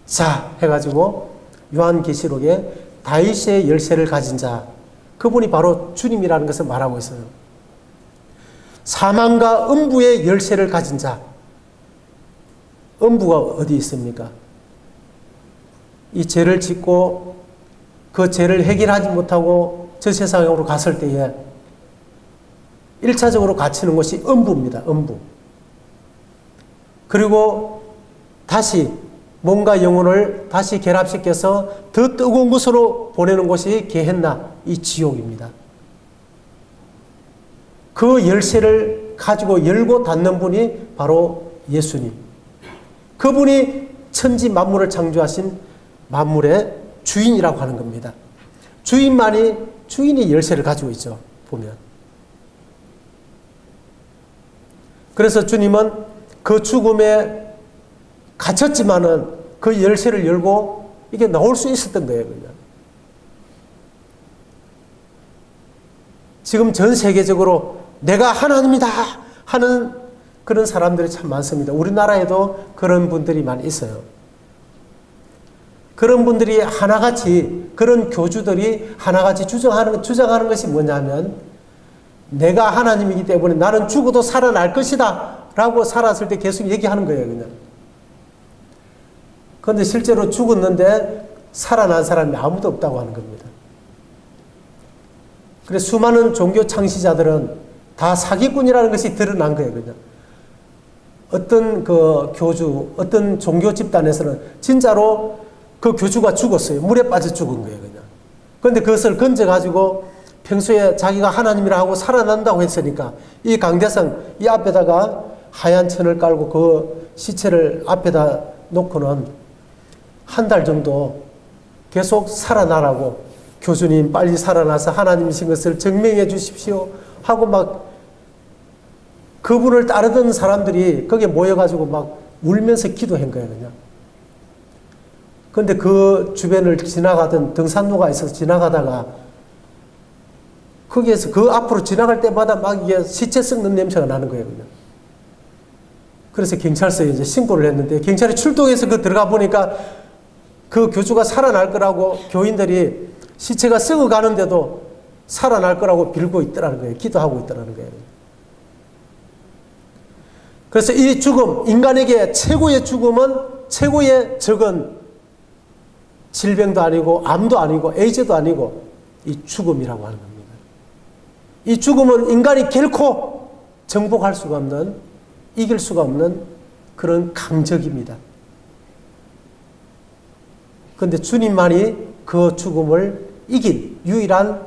자 해가지고 요한계시록에 다윗의 열쇠를 가진 자, 그분이 바로 주님이라는 것을 말하고 있어요. 사망과 음부의 열쇠를 가진 자, 음부가 어디 있습니까? 이 죄를 짓고 그 죄를 해결하지 못하고 저 세상으로 갔을 때에 1차적으로 갇히는 것이 음부입니다. 음부. 그리고 다시 몸과 영혼을 다시 결합시켜서 더 뜨거운 곳으로 보내는 곳이 게헨나, 이 지옥입니다. 그 열쇠를 가지고 열고 닫는 분이 바로 예수님. 그분이 천지 만물을 창조하신 만물의 주인이라고 하는 겁니다. 주인이 열쇠를 가지고 있죠, 보면. 그래서 주님은 그 죽음에 갇혔지만은 그 열쇠를 열고 이게 나올 수 있었던 거예요, 그냥. 지금 전 세계적으로 내가 하나님이다 하는 그런 사람들이 참 많습니다. 우리나라에도 그런 분들이 많이 있어요. 그런 분들이 하나같이, 그런 교주들이 하나같이 주장하는 것이 뭐냐면, 내가 하나님이기 때문에 나는 죽어도 살아날 것이다 라고 살았을 때 계속 얘기하는 거예요, 그냥. 그런데 실제로 죽었는데 살아난 사람이 아무도 없다고 하는 겁니다. 그래서 수많은 종교 창시자들은 다 사기꾼이라는 것이 드러난 거예요, 그냥. 어떤 그 교주, 어떤 종교 집단에서는 진짜로 그 교주가 죽었어요. 물에 빠져 죽은 거예요, 그냥. 그런데 그것을 건져가지고 평소에 자기가 하나님이라 하고 살아난다고 했으니까 이 강대상, 이 앞에다가 하얀 천을 깔고 그 시체를 앞에다 놓고는 한 달 정도 계속 살아나라고, 교주님 빨리 살아나서 하나님이신 것을 증명해 주십시오 하고 막 그분을 따르던 사람들이 거기에 모여가지고 막 울면서 기도한 거예요, 그냥. 그런데 그 주변을 지나가던 등산로가 있어서 지나가다가 거기에서 그 앞으로 지나갈 때마다 막 이게 시체 썩는 냄새가 나는 거예요, 그냥. 그래서 경찰서에 이제 신고를 했는데, 경찰이 출동해서 그 들어가 보니까 그 교주가 살아날 거라고 교인들이 시체가 썩어가는데도 살아날 거라고 빌고 있더라는 거예요. 기도하고 있더라는 거예요. 그래서 이 죽음, 인간에게 최고의 죽음은, 최고의 적은 질병도 아니고 암도 아니고 에이즈도 아니고 이 죽음이라고 하는 겁니다. 이 죽음은 인간이 결코 정복할 수가 없는, 이길 수가 없는 그런 강적입니다. 그런데 주님만이 그 죽음을 이긴 유일한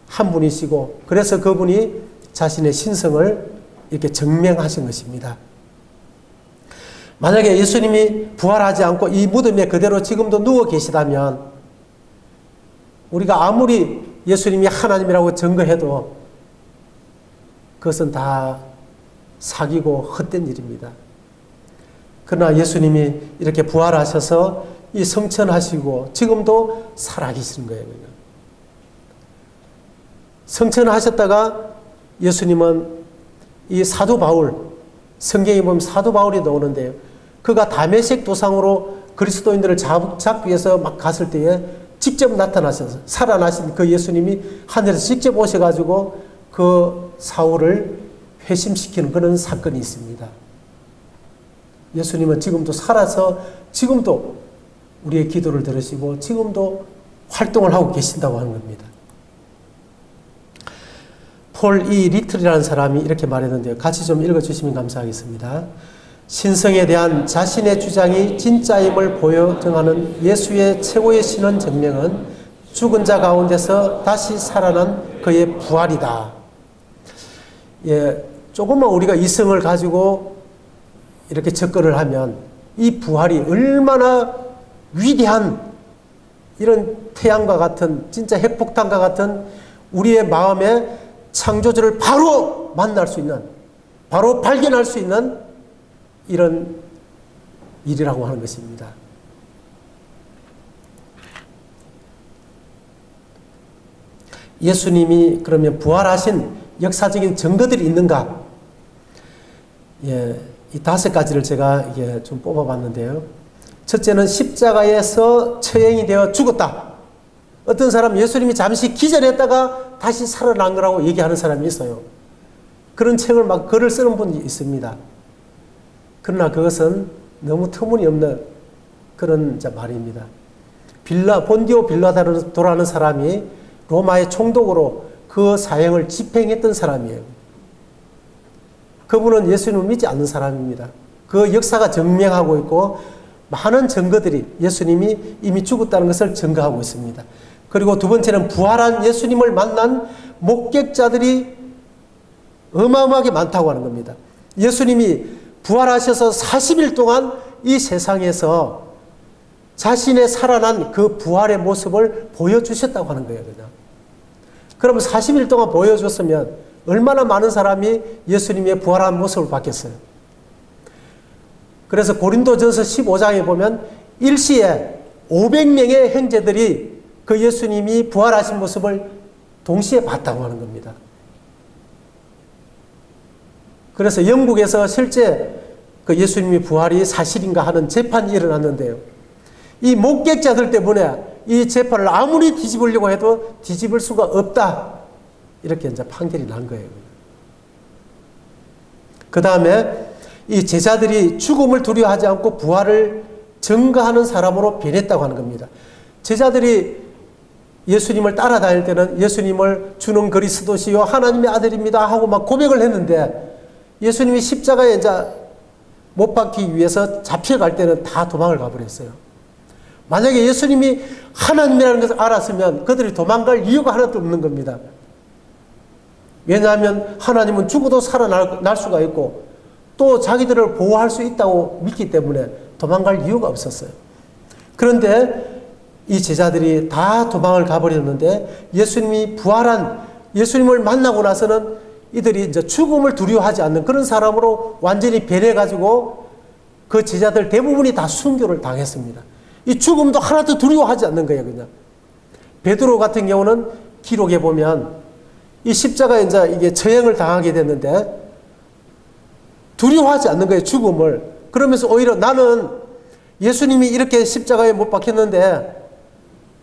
한 분이시고, 그래서 그분이 자신의 신성을 이렇게 증명하신 것입니다. 만약에 예수님이 부활하지 않고 이 무덤에 그대로 지금도 누워 계시다면, 우리가 아무리 예수님이 하나님이라고 증거해도 그것은 다 사기고 헛된 일입니다. 그러나 예수님이 이렇게 부활하셔서 이 성천하시고 지금도 살아계시는 거예요. 성천하셨다가 예수님은 이 사도 바울, 성경에 보면 사도 바울이 나오는데요. 그가 다메섹 도상으로 그리스도인들을 잡기 위해서 막 갔을 때에 직접 나타나셔서 살아나신 그 예수님이 하늘에서 직접 오셔가지고 그 사울을 회심시키는 그런 사건이 있습니다. 예수님은 지금도 살아서 지금도 우리의 기도를 들으시고 지금도 활동을 하고 계신다고 하는 겁니다. 폴 E. 리틀이라는 사람이 이렇게 말했는데요. 같이 좀 읽어주시면 감사하겠습니다. 신성에 대한 자신의 주장이 진짜임을 보여정하는 예수의 최고의 신원 증명은 죽은 자 가운데서 다시 살아난 그의 부활이다. 예, 조금만 우리가 이성을 가지고 이렇게 접근을 하면 이 부활이 얼마나 위대한 이런 태양과 같은 진짜 핵폭탄과 같은 우리의 마음의 창조주를 바로 만날 수 있는, 바로 발견할 수 있는 이런 일이라고 하는 것입니다. 예수님이 그러면 부활하신 역사적인 증거들이 있는가? 예, 이 5가지를 제가 이게 좀 뽑아봤는데요. 첫째는 십자가에서 처형이 되어 죽었다. 어떤 사람 예수님이 잠시 기절했다가 다시 살아난 거라고 얘기하는 사람이 있어요. 그런 책을 막 글을 쓰는 분이 있습니다. 그러나 그것은 너무 터무니없는 그런 말입니다. 본디오 빌라도라는 사람이 로마의 총독으로 그 사형을 집행했던 사람이에요. 그분은 예수님을 믿지 않는 사람입니다. 그 역사가 증명하고 있고 많은 증거들이 예수님이 이미 죽었다는 것을 증거하고 있습니다. 그리고 두 번째는 부활한 예수님을 만난 목격자들이 어마어마하게 많다고 하는 겁니다. 예수님이 부활하셔서 40일 동안 이 세상에서 자신의 살아난 그 부활의 모습을 보여주셨다고 하는 거예요. 그냥. 그럼 40일 동안 보여줬으면 얼마나 많은 사람이 예수님의 부활한 모습을 봤겠어요. 그래서 고린도전서 15장에 보면 일시에 500명의 형제들이 그 예수님이 부활하신 모습을 동시에 봤다고 하는 겁니다. 그래서 영국에서 실제 그 예수님이 부활이 사실인가 하는 재판이 일어났는데요. 이 목격자들 때문에 이 재판을 아무리 뒤집으려고 해도 뒤집을 수가 없다. 이렇게 이제 판결이 난 거예요. 그 다음에 이 제자들이 죽음을 두려워하지 않고 부활을 증거하는 사람으로 변했다고 하는 겁니다. 제자들이 예수님을 따라다닐 때는 예수님을 주는 그리스도시요 하나님의 아들입니다 하고 막 고백을 했는데 예수님이 십자가에 이제 못 박히기 위해서 잡혀갈 때는 다 도망을 가버렸어요. 만약에 예수님이 하나님이라는 것을 알았으면 그들이 도망갈 이유가 하나도 없는 겁니다. 왜냐하면 하나님은 죽어도 살아날 수가 있고 또 자기들을 보호할 수 있다고 믿기 때문에 도망갈 이유가 없었어요. 그런데 이 제자들이 다 도망을 가버렸는데 예수님이 부활한 예수님을 만나고 나서는 이들이 이제 죽음을 두려워하지 않는 그런 사람으로 완전히 변해가지고 그 제자들 대부분이 다 순교를 당했습니다. 이 죽음도 하나도 두려워하지 않는 거예요, 그냥. 베드로 같은 경우는 기록에 보면 이 십자가에 이제 이게 처형을 당하게 됐는데 두려워하지 않는 거예요, 죽음을. 그러면서 오히려 나는 예수님이 이렇게 십자가에 못 박혔는데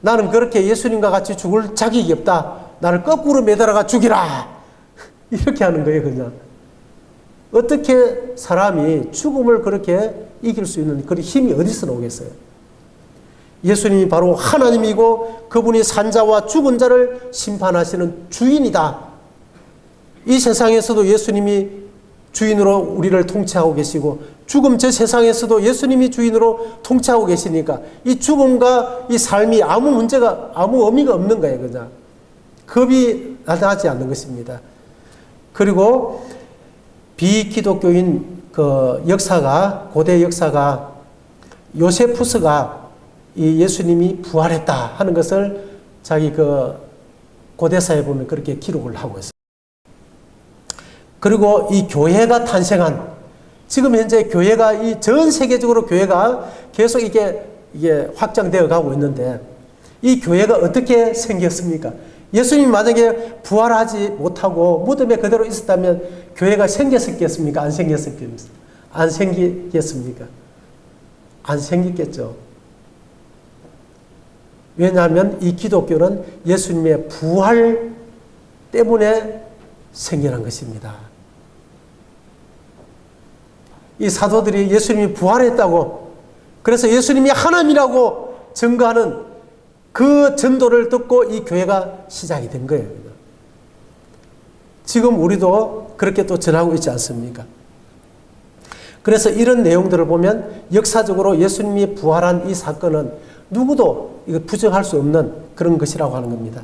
나는 그렇게 예수님과 같이 죽을 자격이 없다. 나를 거꾸로 매달아가 죽이라. 이렇게 하는 거예요, 그냥. 어떻게 사람이 죽음을 그렇게 이길 수 있는 그런 힘이 어디서 나오겠어요? 예수님이 바로 하나님이고 그분이 산자와 죽은 자를 심판하시는 주인이다. 이 세상에서도 예수님이 주인으로 우리를 통치하고 계시고 죽음 저 세상에서도 예수님이 주인으로 통치하고 계시니까 이 죽음과 이 삶이 아무 의미가 없는 거예요, 그냥. 겁이 나지 않는 것입니다. 그리고 비기독교인 그 역사가, 고대 역사가 요세푸스가 이 예수님이 부활했다 하는 것을 자기 그 고대사에 보면 그렇게 기록을 하고 있어요. 그리고 이 교회가 탄생한, 지금 현재 교회가 이 전 세계적으로 교회가 계속 이게 확장되어 가고 있는데 이 교회가 어떻게 생겼습니까? 예수님이 만약에 부활하지 못하고 무덤에 그대로 있었다면 교회가 생겼겠습니까? 안 생겼겠습니까? 안 생기겠습니까? 안 생기겠죠. 왜냐하면 이 기독교는 예수님의 부활 때문에 생겨난 것입니다. 이 사도들이 예수님이 부활했다고, 그래서 예수님이 하나님이라고 증거하는 그 전도를 듣고 이 교회가 시작이 된 거예요. 지금 우리도 그렇게 또 전하고 있지 않습니까? 그래서 이런 내용들을 보면 역사적으로 예수님이 부활한 이 사건은 누구도 이거 부정할 수 없는 그런 것이라고 하는 겁니다.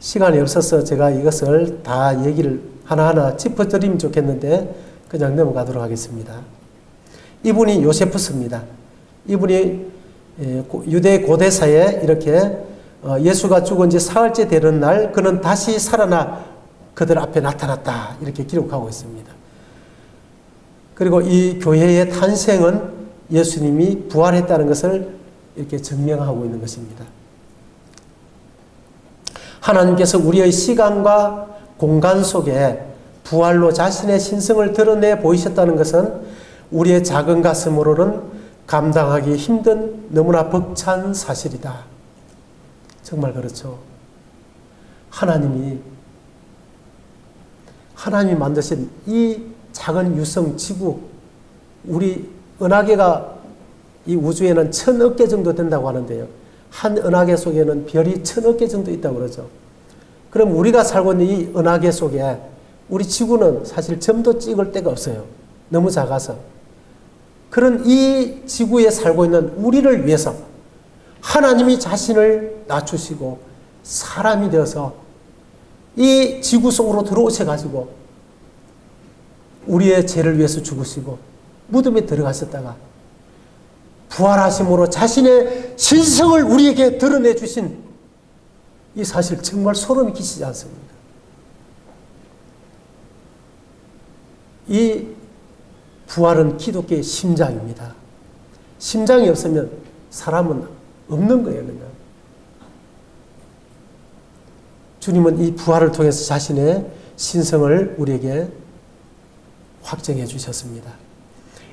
시간이 없어서 제가 이것을 다 얘기를 하나하나 짚어드리면 좋겠는데 그냥 넘어가도록 하겠습니다. 이분이 요세푸스입니다. 이분이 유대 고대사에 이렇게 예수가 죽은 지 사흘째 되는 날 그는 다시 살아나 그들 앞에 나타났다, 이렇게 기록하고 있습니다. 그리고 이 교회의 탄생은 예수님이 부활했다는 것을 이렇게 증명하고 있는 것입니다. 하나님께서 우리의 시간과 공간 속에 부활로 자신의 신성을 드러내 보이셨다는 것은 우리의 작은 가슴으로는 감당하기 힘든 너무나 벅찬 사실이다. 정말 그렇죠. 하나님이 만드신 이 작은 유성 지구, 우리 은하계가 이 우주에는 1000억 개 정도 된다고 하는데요. 한 은하계 속에는 별이 1000억 개 정도 있다고 그러죠. 그럼 우리가 살고 있는 이 은하계 속에 우리 지구는 사실 점도 찍을 데가 없어요. 너무 작아서. 그런 이 지구에 살고 있는 우리를 위해서 하나님이 자신을 낮추시고 사람이 되어서 이 지구 속으로 들어오셔가지고 우리의 죄를 위해서 죽으시고 무덤에 들어가셨다가 부활하심으로 자신의 신성을 우리에게 드러내 주신 이 사실 정말 소름이 끼치지 않습니까? 이 부활은 기독교의 심장입니다. 심장이 없으면 사람은 없는 거예요, 그냥. 주님은 이 부활을 통해서 자신의 신성을 우리에게 확정해 주셨습니다.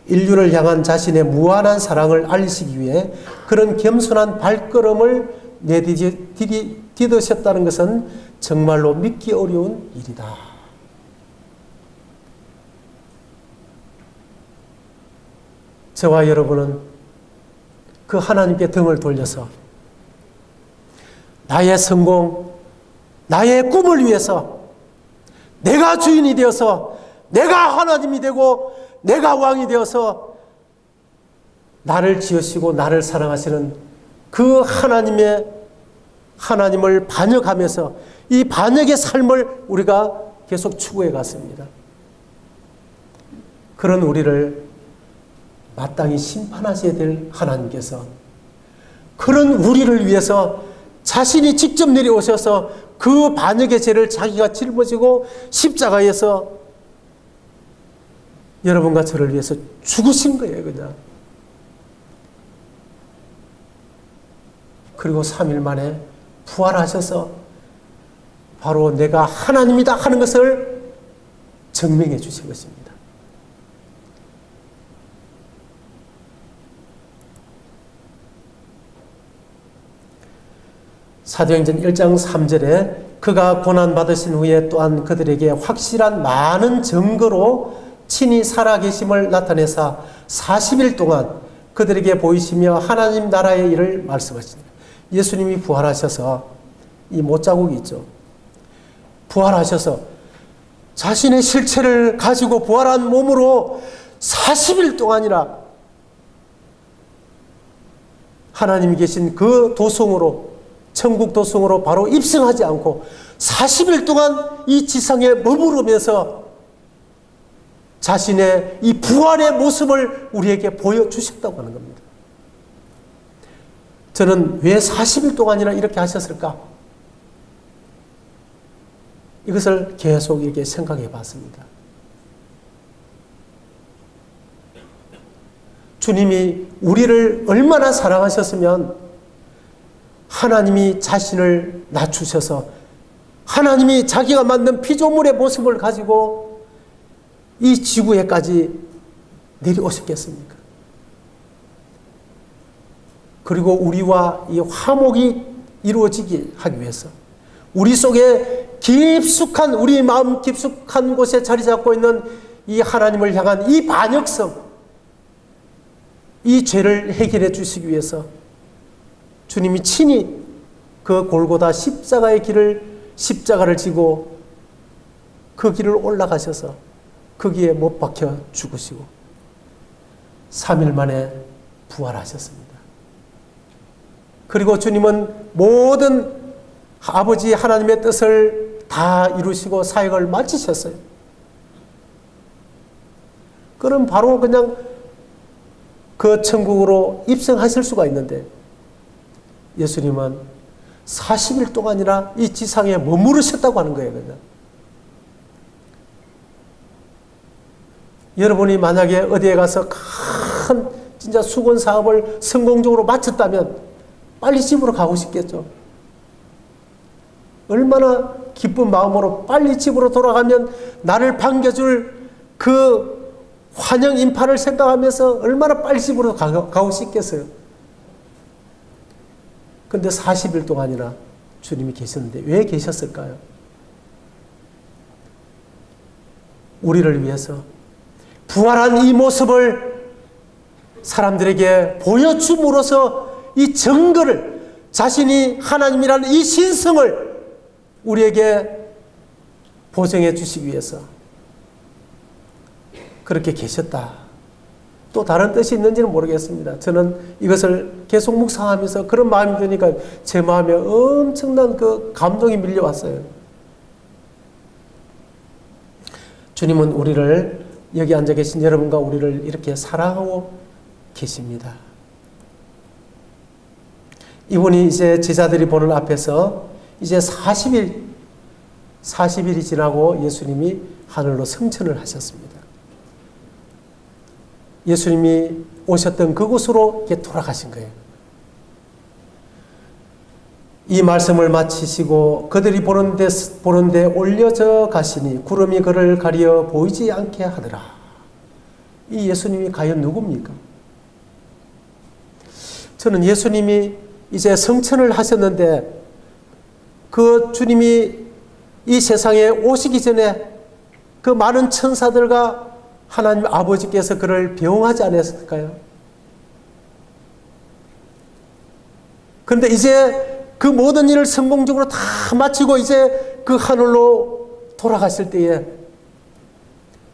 인류를 향한 자신의 무한한 사랑을 알리시기 위해 그런 겸손한 발걸음을 내디디셨다는 것은 정말로 믿기 어려운 일이다. 저와 여러분은 그 하나님께 등을 돌려서 나의 성공, 나의 꿈을 위해서 내가 주인이 되어서 내가 하나님이 되고 내가 왕이 되어서 나를 지으시고 나를 사랑하시는 그 하나님을 반역하면서 이 반역의 삶을 우리가 계속 추구해 갔습니다. 그런 우리를 마땅히 심판하셔야 될 하나님께서 그런 우리를 위해서 자신이 직접 내려오셔서 그 반역의 죄를 자기가 짊어지고 십자가에서 여러분과 저를 위해서 죽으신 거예요, 그냥. 그리고 3일 만에 부활하셔서 바로 내가 하나님이다 하는 것을 증명해 주신 것입니다. 사도행전 1장 3절에 그가 고난받으신 후에 또한 그들에게 확실한 많은 증거로 친히 살아계심을 나타내사 40일 동안 그들에게 보이시며 하나님 나라의 일을 말씀하십니다. 예수님이 부활하셔서 이 못자국이 있죠. 부활하셔서 자신의 실체를 가지고 부활한 몸으로 40일 동안이나 하나님이 계신 그 도성으로, 천국 도성으로 바로 입성하지 않고 40일 동안 이 지상에 머무르면서 자신의 이 부활의 모습을 우리에게 보여주셨다고 하는 겁니다. 저는 왜 40일 동안이나 이렇게 하셨을까? 이것을 계속 이렇게 생각해 봤습니다. 주님이 우리를 얼마나 사랑하셨으면 하나님이 자신을 낮추셔서 하나님이 자기가 만든 피조물의 모습을 가지고 이 지구에까지 내려오셨겠습니까? 그리고 우리와 이 화목이 이루어지게 하기 위해서 우리 속에 깊숙한, 우리 마음 깊숙한 곳에 자리 잡고 있는 이 하나님을 향한 이 반역성, 이 죄를 해결해 주시기 위해서 주님이 친히 그 골고다 십자가를 지고 그 길을 올라가셔서 거기에 못 박혀 죽으시고 3일 만에 부활하셨습니다. 그리고 주님은 모든 아버지 하나님의 뜻을 다 이루시고 사역을 마치셨어요. 그럼 바로 그냥 그 천국으로 입성하실 수가 있는데 예수님은 40일 동안이나 이 지상에 머무르셨다고 하는 거예요. 그냥. 여러분이 만약에 어디에 가서 큰 진짜 수건 사업을 성공적으로 마쳤다면 빨리 집으로 가고 싶겠죠. 얼마나 기쁜 마음으로 빨리 집으로 돌아가면 나를 반겨줄 그 환영 인파를 생각하면서 얼마나 빨리 집으로 가고 싶겠어요. 그런데 40일 동안이나 주님이 계셨는데 왜 계셨을까요? 우리를 위해서 부활한 이 모습을 사람들에게 보여줌으로써 이 증거를, 자신이 하나님이라는 이 신성을 우리에게 보증해 주시기 위해서 그렇게 계셨다. 또 다른 뜻이 있는지는 모르겠습니다. 저는 이것을 계속 묵상하면서 그런 마음이 드니까 제 마음에 엄청난 그 감동이 밀려왔어요. 주님은 우리를, 여기 앉아 계신 여러분과 우리를 이렇게 사랑하고 계십니다. 이분이 이제 제자들이 보는 앞에서 이제 40일이 지나고 예수님이 하늘로 승천을 하셨습니다. 예수님이 오셨던 그곳으로 이렇게 돌아가신 거예요. 이 말씀을 마치시고 그들이 보는데 올려져 가시니 구름이 그를 가려 보이지 않게 하더라. 이 예수님이 과연 누굽니까? 저는 예수님이 이제 성천을 하셨는데 그 주님이 이 세상에 오시기 전에 그 많은 천사들과 하나님 아버지께서 그를 배웅하지 않았을까요? 그런데 이제 그 모든 일을 성공적으로 다 마치고 이제 그 하늘로 돌아가실 때에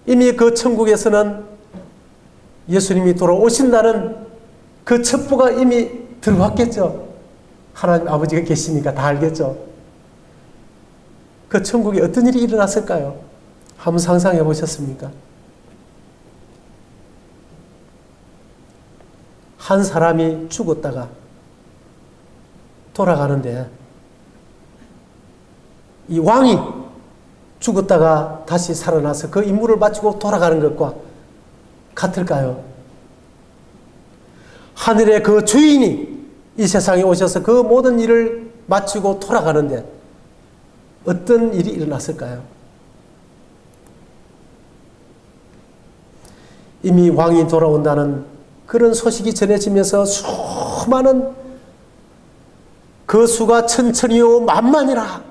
이미 그 천국에서는 예수님이 돌아오신다는 그 첩보가 이미 들어왔겠죠. 하나님 아버지가 계시니까 다 알겠죠. 그 천국에 어떤 일이 일어났을까요? 한번 상상해 보셨습니까? 한 사람이 죽었다가 돌아가는데 이 왕이 죽었다가 다시 살아나서 그 임무를 마치고 돌아가는 것과 같을까요? 하늘의 그 주인이 이 세상에 오셔서 그 모든 일을 마치고 돌아가는데 어떤 일이 일어났을까요? 이미 왕이 돌아온다는 그런 소식이 전해지면서 수많은 그 수가 천천히요 만만이라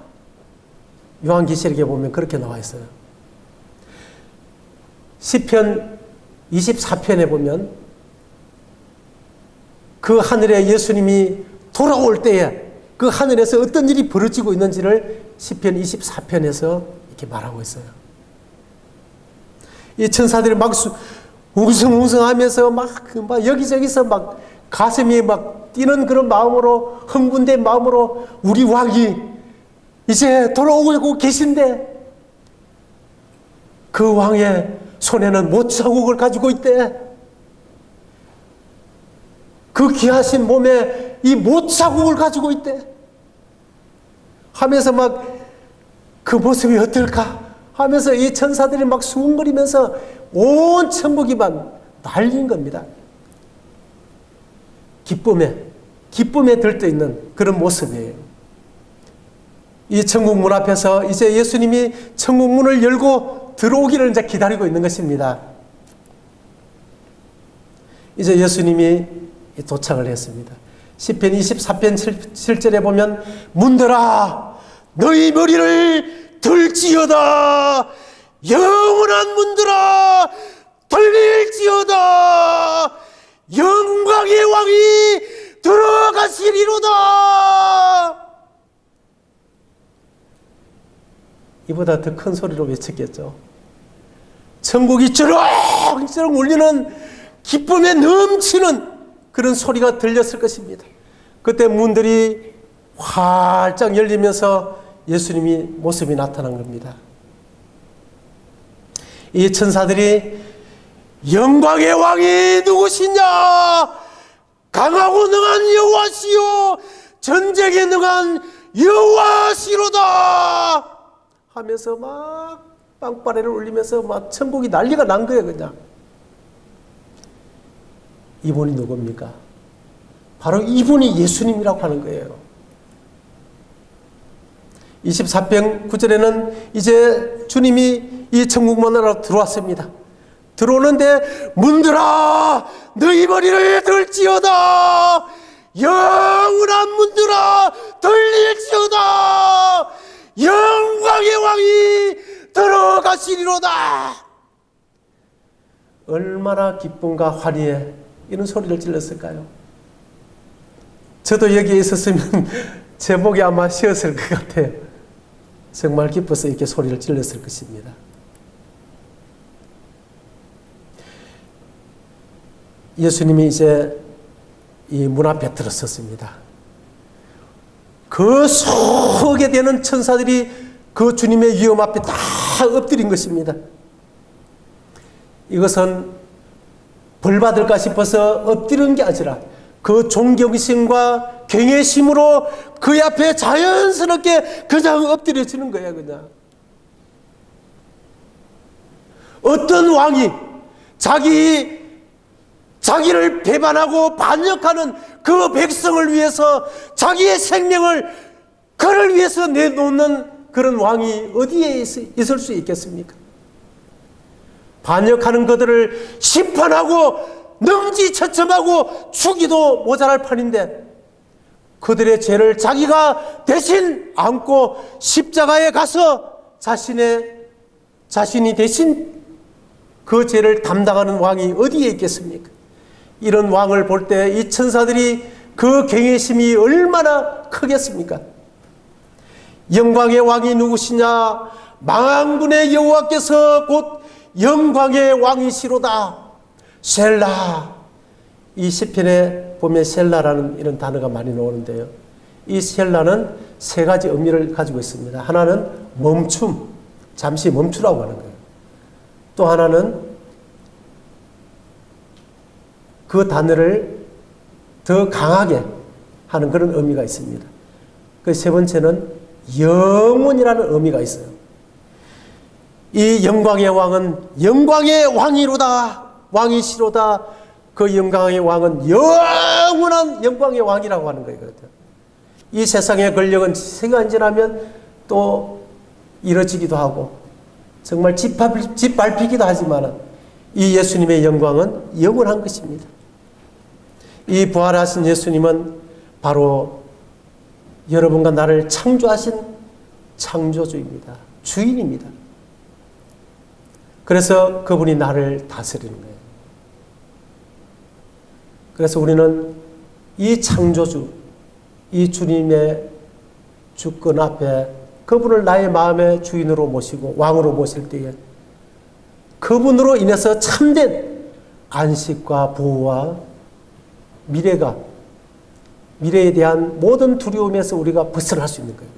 요한계시록에 보면 그렇게 나와 있어요. 시편 24편에 보면 그 하늘에 예수님이 돌아올 때에 그 하늘에서 어떤 일이 벌어지고 있는지를 시편 24편에서 이렇게 말하고 있어요. 이 천사들이 막 웅성웅성하면서 막 여기저기서 막 가슴이 막 뛰는 그런 마음으로, 흥분된 마음으로 우리 왕이 이제 돌아오고 계신데 그 왕의 손에는 못 자국을 가지고 있대. 그 귀하신 몸에 이 못 자국을 가지고 있대. 하면서 막 그 모습이 어떨까 하면서 이 천사들이 막 수군거리면서 온 천국이 막 난리인 겁니다. 기쁨에 들떠있는 그런 모습이에요. 이 천국 문 앞에서 이제 예수님이 천국 문을 열고 들어오기를 이제 기다리고 있는 것입니다. 이제 예수님이 도착을 했습니다. 시편 24편 7절에 보면 문들아 너희 머리를 들지어다 영원한 문들아 들릴지어다 영광의 왕이 들어가시리로다. 이보다 더 큰 소리로 외쳤겠죠. 천국이 쩌렁쩌렁 울리는 기쁨에 넘치는 그런 소리가 들렸을 것입니다. 그때 문들이 활짝 열리면서 예수님이 모습이 나타난 겁니다. 이 천사들이 영광의 왕이 누구시냐? 강하고 능한 여호와시요 전쟁에 능한 여호와시로다 하면서 막 빵빠레를 울리면서 막 천국이 난리가 난 거예요. 그냥 이분이 누굽니까? 바로 이분이 예수님이라고 하는 거예요. 24편 9절에는 이제 주님이 이 천국문으로 들어왔습니다. 들어오는데 문들아 너희 머리를 들지어다 영원한 문들아 들릴지어다 영광의 왕이 들어가시리로다. 얼마나 기쁨과 환희에 이런 소리를 질렀을까요? 저도 여기에 있었으면 제 목이 아마 쉬었을 것 같아요. 정말 기뻐서 이렇게 소리를 질렀을 것입니다. 예수님이 이제 이 문 앞에 들어섰습니다. 그 수억에 되는 천사들이 그 주님의 위엄 앞에 다 엎드린 것입니다. 이것은 벌받을까 싶어서 엎드리는 게 아니라 그 존경심과 경외심으로 그 앞에 자연스럽게 그냥 엎드려지는 거야. 그냥 어떤 왕이 자기를 배반하고 반역하는 그 백성을 위해서 자기의 생명을 그를 위해서 내놓는 그런 왕이 어디에 있을 수 있겠습니까? 반역하는 그들을 심판하고 능지처참하고 죽이도 모자랄 판인데 그들의 죄를 자기가 대신 안고 십자가에 가서 자신이 대신 그 죄를 담당하는 왕이 어디에 있겠습니까? 이런 왕을 볼 때 이 천사들이 그 경외심이 얼마나 크겠습니까? 영광의 왕이 누구시냐? 만군의 여호와께서 곧 영광의 왕이시로다. 셀라. 이 시편에 보면 셀라라는 이런 단어가 많이 나오는데요. 이 셀라는 세 가지 의미를 가지고 있습니다. 하나는 멈춤, 잠시 멈추라고 하는 거예요. 또 하나는 그 단어를 더 강하게 하는 그런 의미가 있습니다. 그 세 번째는 영원이라는 의미가 있어요. 이 영광의 왕은 영광의 왕이로다, 왕이시로다. 그 영광의 왕은 영원한 영광의 왕이라고 하는 거예요. 이 세상의 권력은 시간이 지나면 또 이뤄지기도 하고 정말 짓밟히기도 하지만 이 예수님의 영광은 영원한 것입니다. 이 부활하신 예수님은 바로 여러분과 나를 창조하신 창조주입니다. 주인입니다. 그래서 그분이 나를 다스리는 거예요. 그래서 우리는 이 창조주, 이 주님의 주권 앞에 그분을 나의 마음의 주인으로 모시고 왕으로 모실 때에 그분으로 인해서 참된 안식과 보호와 미래에 대한 모든 두려움에서 우리가 벗어날 수 있는 거예요.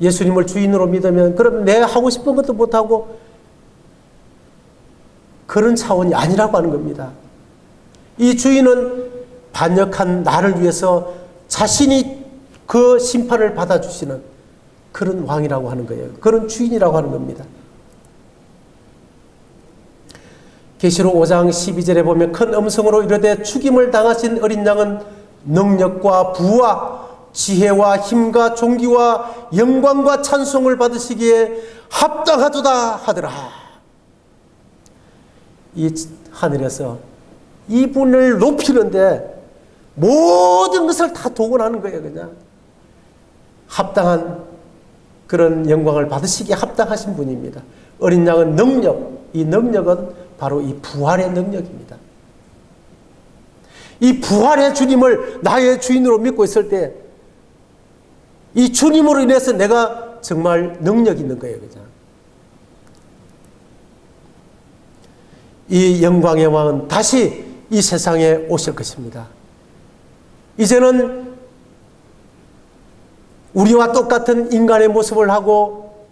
예수님을 주인으로 믿으면 그럼 내 하고 싶은 것도 못하고 그런 차원이 아니라고 하는 겁니다. 이 주인은 반역한 나를 위해서 자신이 그 심판을 받아주시는 그런 왕이라고 하는 거예요. 그런 주인이라고 하는 겁니다. 계시록 5장 12절에 보면 큰 음성으로 이르되 죽임을 당하신 어린 양은 능력과 부와 지혜와 힘과 존귀와 영광과 찬송을 받으시기에 합당하도다 하더라. 이 하늘에서 이분을 높이는데 모든 것을 다 동원하는 거예요. 그냥 합당한 그런 영광을 받으시기에 합당하신 분입니다. 어린 양은 능력, 이 능력은 바로 이 부활의 능력입니다. 이 부활의 주님을 나의 주인으로 믿고 있을 때 이 주님으로 인해서 내가 정말 능력 있는 거예요. 그냥. 이 영광의 왕은 다시 이 세상에 오실 것입니다. 이제는 우리와 똑같은 인간의 모습을 하고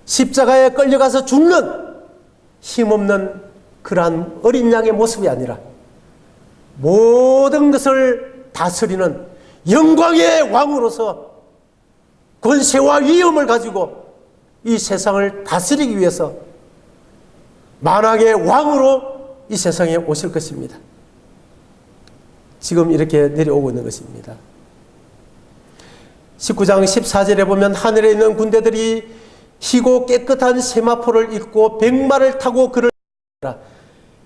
십자가에 끌려가서 죽는 힘없는 그러한 어린 양의 모습이 아니라 모든 것을 다스리는 영광의 왕으로서 권세와 위엄을 가지고 이 세상을 다스리기 위해서 만왕의 왕으로 이 세상에 오실 것입니다. 지금 이렇게 내려오고 있는 것입니다. 19장 14절에 보면 하늘에 있는 군대들이 희고 깨끗한 세마포를 입고 백마를 타고 그를 따라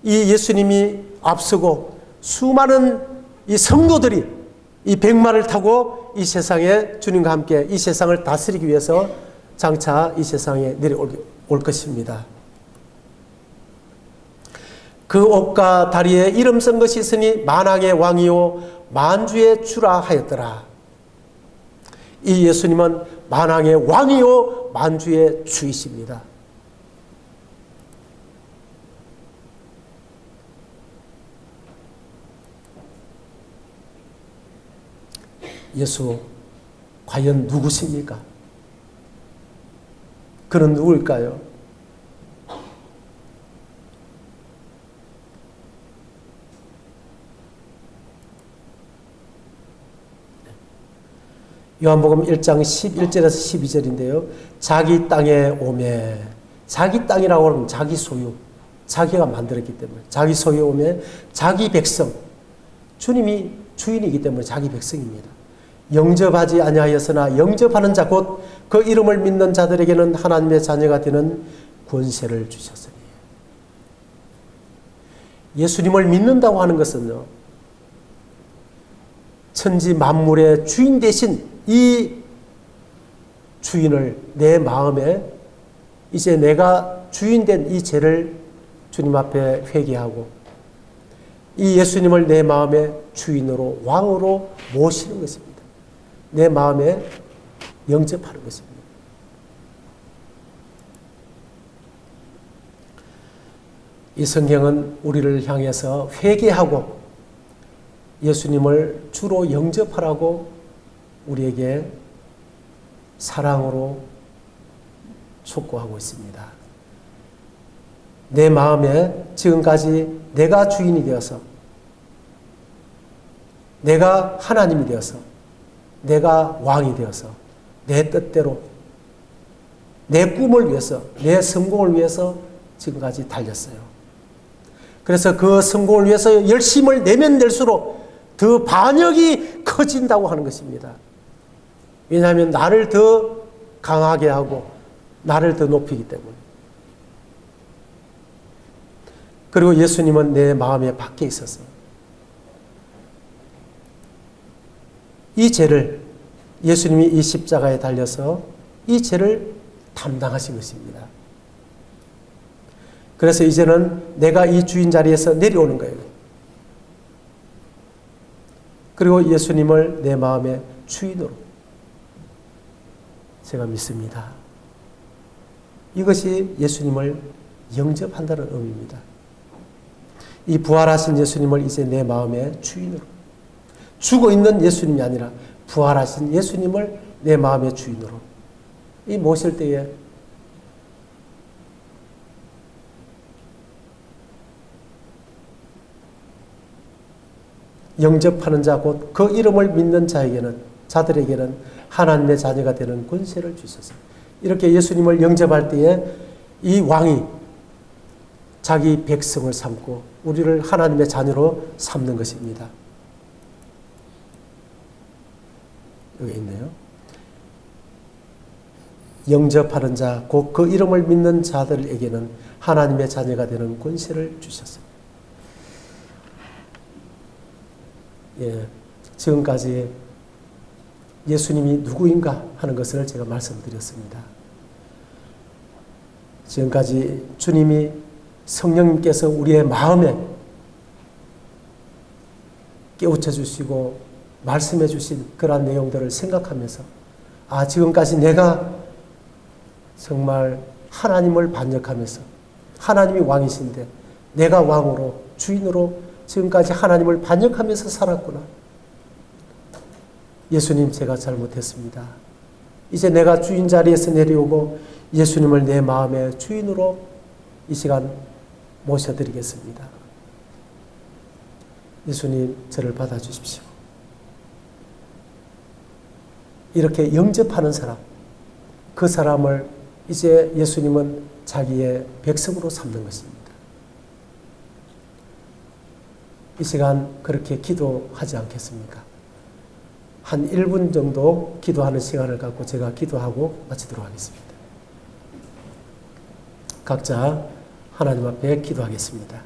이 예수님이 앞서고 수많은 이 성도들이 이 백마를 타고 이 세상에 주님과 함께 이 세상을 다스리기 위해서 장차 이 세상에 내려올 것입니다. 그 옷과 다리에 이름 쓴 것이 있으니 만왕의 왕이요 만주의 주라 하였더라. 이 예수님은 만왕의 왕이요 만주의 주이십니다. 예수 과연 누구십니까? 그는 누구일까요? 요한복음 1장 11절에서 12절인데요. 자기 땅에 오매, 자기 땅이라고 하면 자기 소유, 자기가 만들었기 때문에 자기 소유에 오매 자기 백성, 주님이 주인이기 때문에 자기 백성입니다. 영접하지 아니하였으나 영접하는 자 곧 그 이름을 믿는 자들에게는 하나님의 자녀가 되는 권세를 주셨으니. 예수님을 믿는다고 하는 것은요, 천지 만물의 주인 대신 이 주인을 내 마음에 이제 내가 주인된 이 죄를 주님 앞에 회개하고 이 예수님을 내 마음의 주인으로 왕으로 모시는 것입니다. 내 마음에 영접하는 것입니다. 이 성경은 우리를 향해서 회개하고 예수님을 주로 영접하라고 우리에게 사랑으로 촉구하고 있습니다. 내 마음에 지금까지 내가 주인이 되어서, 내가 하나님이 되어서, 내가 왕이 되어서 내 뜻대로, 내 꿈을 위해서, 내 성공을 위해서 지금까지 달렸어요. 그래서 그 성공을 위해서 열심을 내면 낼수록 더 반역이 커진다고 하는 것입니다. 왜냐하면 나를 더 강하게 하고 나를 더 높이기 때문에. 그리고 예수님은 내 마음에 밖에 있어서 이 죄를, 예수님이 이 십자가에 달려서 이 죄를 담당하신 것입니다. 그래서 이제는 내가 이 주인 자리에서 내려오는 거예요. 그리고 예수님을 내 마음의 주인으로 제가 믿습니다. 이것이 예수님을 영접한다는 의미입니다. 이 부활하신 예수님을 이제 내 마음의 주인으로, 죽어 있는 예수님이 아니라 부활하신 예수님을 내 마음의 주인으로 이 모실 때에 영접하는 자 곧 그 이름을 믿는 자들에게는 하나님의 자녀가 되는 권세를 주셔서, 이렇게 예수님을 영접할 때에 이 왕이 자기 백성을 삼고 우리를 하나님의 자녀로 삼는 것입니다. 여기 있네요. 영접하는 자, 곧 그 이름을 믿는 자들에게는 하나님의 자녀가 되는 권세를 주셨습니다. 예, 지금까지 예수님이 누구인가 하는 것을 제가 말씀드렸습니다. 지금까지 주님이 성령님께서 우리의 마음에 깨우쳐 주시고 말씀해 주신 그러한 내용들을 생각하면서 지금까지 내가 정말 하나님을 반역하면서 하나님이 왕이신데 내가 왕으로 주인으로 지금까지 하나님을 반역하면서 살았구나. 예수님, 제가 잘못했습니다. 이제 내가 주인 자리에서 내려오고 예수님을 내 마음의 주인으로 이 시간 모셔드리겠습니다. 예수님, 저를 받아주십시오. 이렇게 영접하는 사람, 그 사람을 이제 예수님은 자기의 백성으로 삼는 것입니다. 이 시간 그렇게 기도하지 않겠습니까? 한 1분 정도 기도하는 시간을 갖고 제가 기도하고 마치도록 하겠습니다. 각자 하나님 앞에 기도하겠습니다.